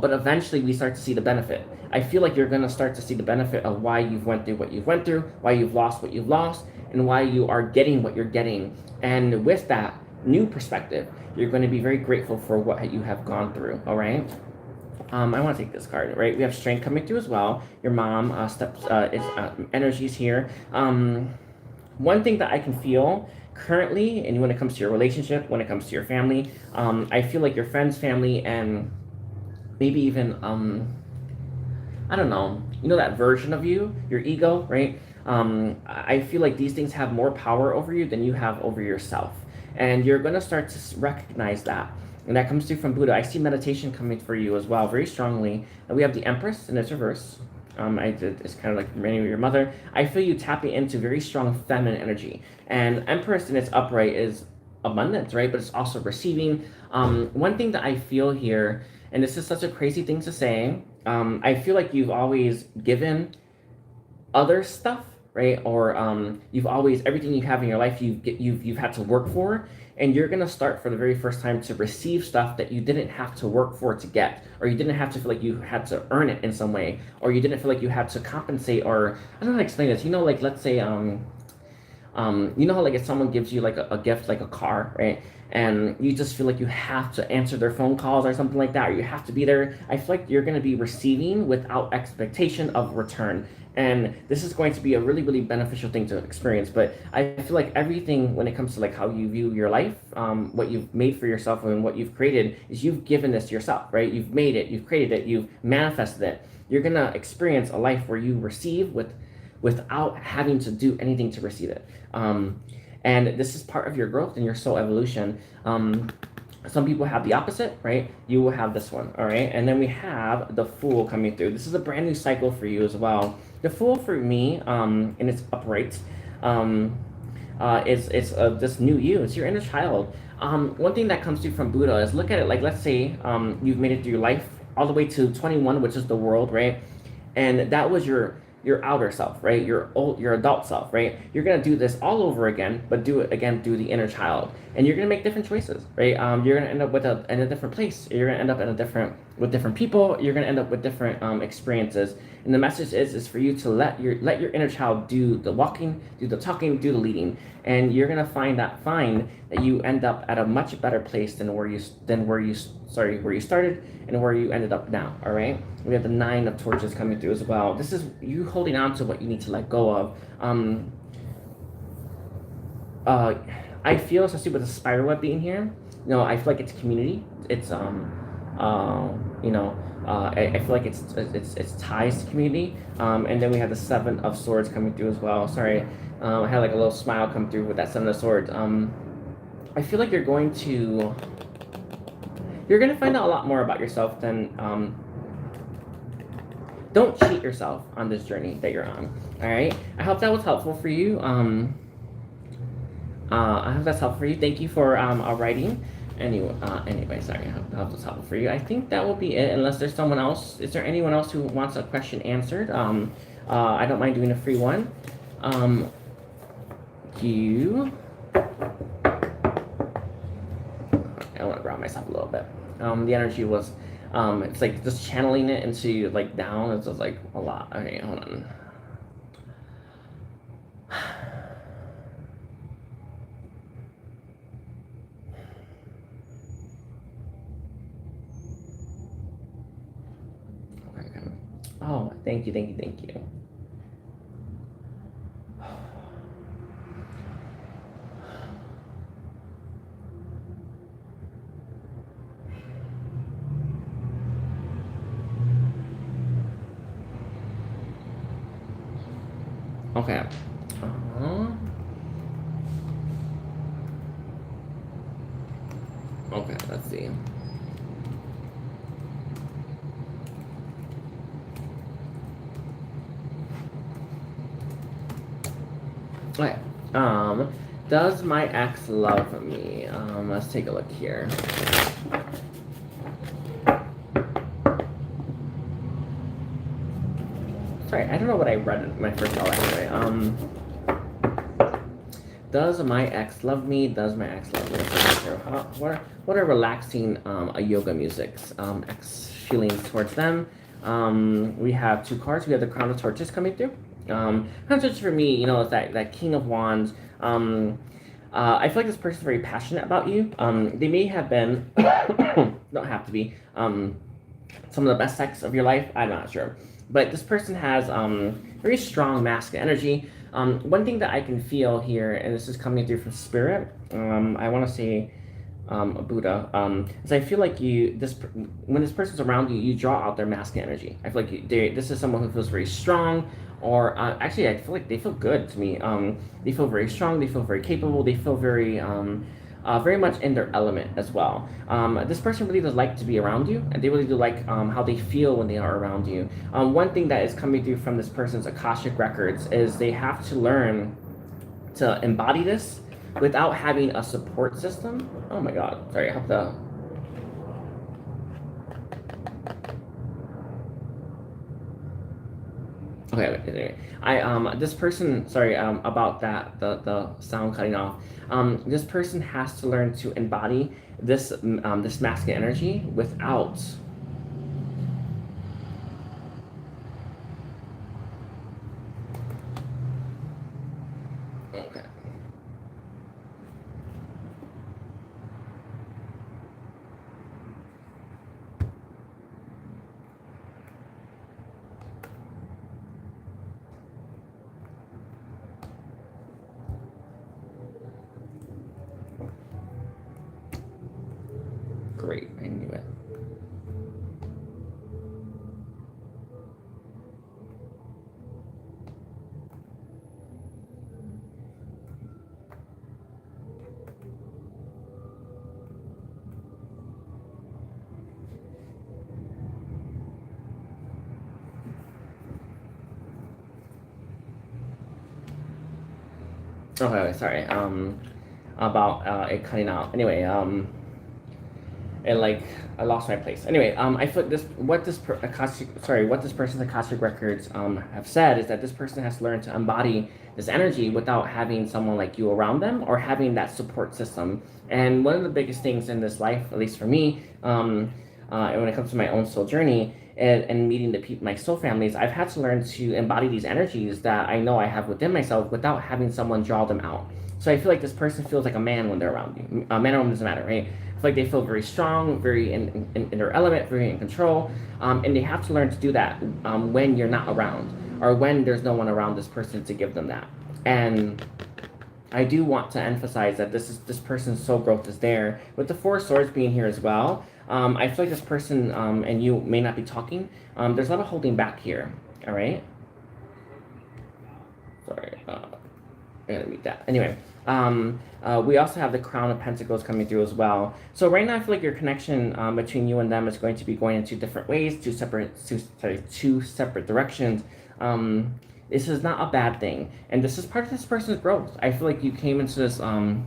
But eventually we start to see the benefit. I feel like you're going to start to see the benefit of why you've went through what you've went through, why you've lost what you've lost, and why you are getting what you're getting. And with that new perspective, you're going to be very grateful for what you have gone through. All right. I want to take this card, right? We have strength coming through as well. Your mom steps is energies here. One thing that I can feel currently, and when it comes to your relationship, when it comes to your family, I feel like your friend's family, and maybe even I don't know, that version of you, your ego, right? I feel like these things have more power over you than you have over yourself, and you're gonna start to recognize that. And that comes through from Buddha. I see meditation coming for you as well, very strongly. And we have the Empress in its reverse. It's kind of like remaining with your mother. I feel you tapping into very strong feminine energy. And Empress in its upright is abundance, right? But it's also receiving. One thing that I feel here, and this is such a crazy thing to say, I feel like you've always given other stuff, right? Or you've always, everything you have in your life, you've had to work for, and you're gonna start for the very first time to receive stuff that you didn't have to work for to get, or you didn't have to feel like you had to earn it in some way, or you didn't feel like you had to compensate, or I don't know how to explain this. Like let's say how like if someone gives you like a gift, like a car, right? And you just feel like you have to answer their phone calls or something like that, or you have to be there. I feel like you're going to be receiving without expectation of return. And this is going to be a really, really beneficial thing to experience. But I feel like everything when it comes to like how you view your life, what you've made for yourself and what you've created is you've given this to yourself, right? You've made it, you've created it, you've manifested it. You're going to experience a life where you receive without having to do anything to receive it. And this is part of your growth and your soul evolution. Some people have the opposite, right? You will have this one, all right? And then we have the Fool coming through. This is a brand new cycle for you as well. The Fool for me, in its upright, is this new you. It's your inner child. One thing that comes through from Buddha is look at it like, let's say you've made it through your life all the way to 21, which is the world, right? And that was your outer self, right? Your adult self, right? You're gonna do this all over again, but do it again through the inner child, and you're gonna make different choices, right? You're gonna end up in a different place. You're gonna end up with different people. You're gonna end up with different experiences. And the message is for you to let your inner child do the walking, do the talking, do the leading, and you're gonna find that you end up at a much better place than where you started and where you ended up now. All right. We have the Nine of Torches coming through as well. This is you holding on to what you need to let go of. I feel, especially with the spider web being here, no, I feel like it's community. It's you know, I feel like it's ties to community. And then we have the Seven of Swords coming through as well. Sorry, I had like a little smile come through with that Seven of Swords. I feel like you're going to find out a lot more about yourself than don't cheat yourself on this journey that you're on. All right. I hope that was helpful for you. I hope that's helpful for you. Thank you for writing. Anyway, sorry. I hope that was helpful for you. I think that will be it. Unless there's someone else. Is there anyone else who wants a question answered? I don't mind doing a free one. You. I want to ground myself a little bit. The energy was, it's like just channeling it into like down. It's just like a lot. Okay, hold on. Okay. Oh, thank you. Okay. Okay, let's see. Okay. Does my ex love me? Let's take a look here. Sorry, I don't know what I read in my first call anyway. Does my ex love me? Does my ex love me? What are relaxing yoga musics? Ex feelings towards them. We have two cards. We have the Crown of Torches coming through. Crown of Torches for me, you know, is that King of Wands. I feel like this person is very passionate about you. They may have been, don't have to be, some of the best sex of your life. I'm not sure. But this person has very strong masculine energy. One thing that I can feel here, and this is coming through from spirit, I want to say Buddha, is I feel like when this person's around you, you draw out their masculine energy. I feel like this is someone who feels very strong, or actually I feel like they feel good to me. They feel very strong, they feel very capable, they feel very much in their element as well. This person really does like to be around you, and they really do like how they feel when they are around you. One thing that is coming through from this person's Akashic records is they have to learn to embody this without having a support system. Oh my god, sorry, I have to... Okay, anyway, this person, sorry, about that, the sound cutting off. This person has to learn to embody this masculine energy without... Okay. Great, I knew it. Okay, sorry. About it cutting out. Anyway, and like I lost my place. Anyway, I feel what this person's Akashic records have said is that this person has learned to embody this energy without having someone like you around them or having that support system. And one of the biggest things in this life, at least for me, and when it comes to my own soul journey and meeting my soul families, I've had to learn to embody these energies that I know I have within myself without having someone draw them out. So I feel like this person feels like a man when they're around you. Man or woman doesn't matter, right? I feel like they feel very strong, very in their element, very in control, and they have to learn to do that when you're not around or when there's no one around this person to give them that. And I do want to emphasize that this person's soul growth is there. With the Four of Swords being here as well, I feel like this person and you may not be talking. There's a lot of holding back here. All right. Sorry, I gotta read that. Anyway, we also have the Crown of Pentacles coming through as well. So right now, I feel like your connection between you and them is going to be going in two different ways, two separate directions. This is not a bad thing, and this is part of this person's growth. I feel like you came into this. I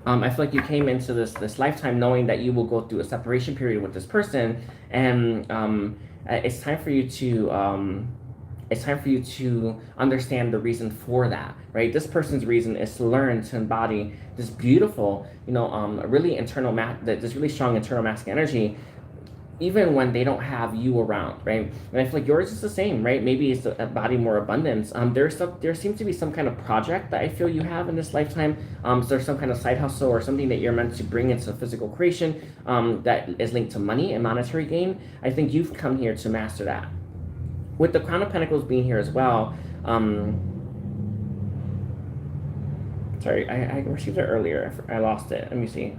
feel like you came into this lifetime knowing that you will go through a separation period with this person, and it's time for you to. It's time for you to understand the reason for that, right? This person's reason is to learn to embody this beautiful, really this really strong internal masculine energy, even when they don't have you around, right? And I feel like yours is the same, right? Maybe it's to embody more abundance. There seems to be some kind of project that I feel you have in this lifetime. So there's some kind of side hustle or something that you're meant to bring into physical creation that is linked to money and monetary gain. I think you've come here to master that. With the Crown of Pentacles being here as well, sorry, I received it earlier. I lost it. Let me see.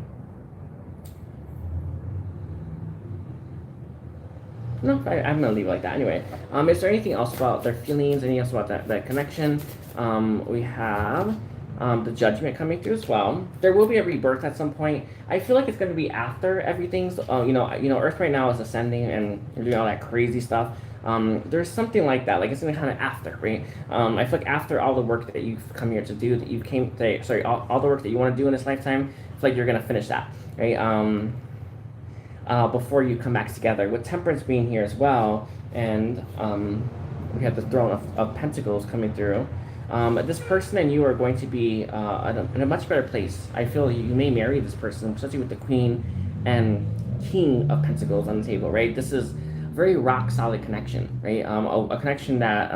No, I'm gonna leave it like that anyway. Is there anything else about their feelings? Anything else about that connection? We have the Judgment coming through as well. There will be a rebirth at some point. I feel like it's gonna be after everything's. Earth right now is ascending and doing all that crazy stuff. There's something like that, like it's gonna be kind of after, right? I feel like after all the work that you've come here to do, that you came to, sorry, all the work that you want to do in this lifetime, I feel like you're gonna finish that, right? Before you come back together. With Temperance being here as well, and we have the Throne of Pentacles coming through. This person and you are going to be in a much better place. I feel you may marry this person, especially with the Queen and King of Pentacles on the table, right? This is very rock solid connection, right? A connection that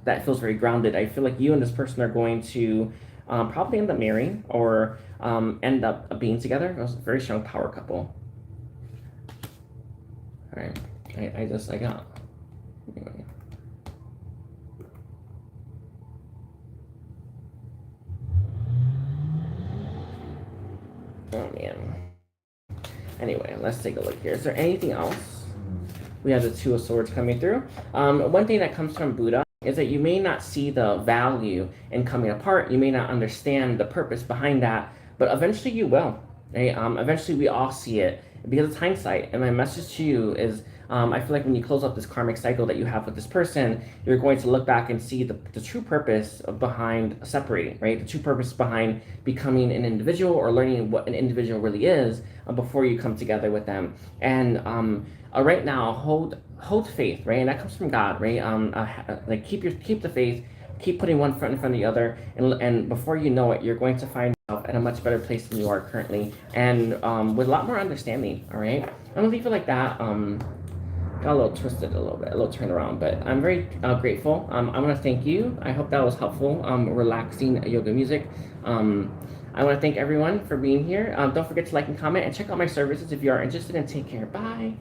that feels very grounded. I feel like you and this person are going to probably end up marrying or end up being together. It was a very strong power couple. All right, I got. Anyway. Oh man. Anyway, let's take a look here. Is there anything else? We have the Two of Swords coming through. One thing that comes from Buddha is that you may not see the value in coming apart. You may not understand the purpose behind that, but eventually you will. Right? Eventually we all see it because it's hindsight. And my message to you is, I feel like when you close up this karmic cycle that you have with this person, you're going to look back and see the true purpose behind separating, right? The true purpose behind becoming an individual or learning what an individual really is before you come together with them. And right now, hold faith, right? And that comes from God, right? Like keep the faith, keep putting one foot in front of the other, and before you know it, you're going to find yourself at a much better place than you are currently, and with a lot more understanding. All right, I'm gonna leave it like that. Got a little twisted a little bit, a little turnaround, but I'm very grateful. I want to thank you. I hope that was helpful. Relaxing yoga music. I want to thank everyone for being here. Don't forget to like and comment and check out my services if you are interested, and take care. Bye.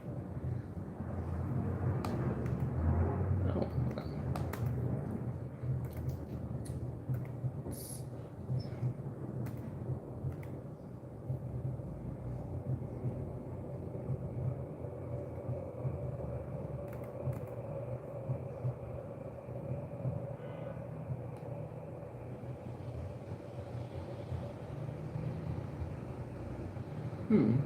Hmm.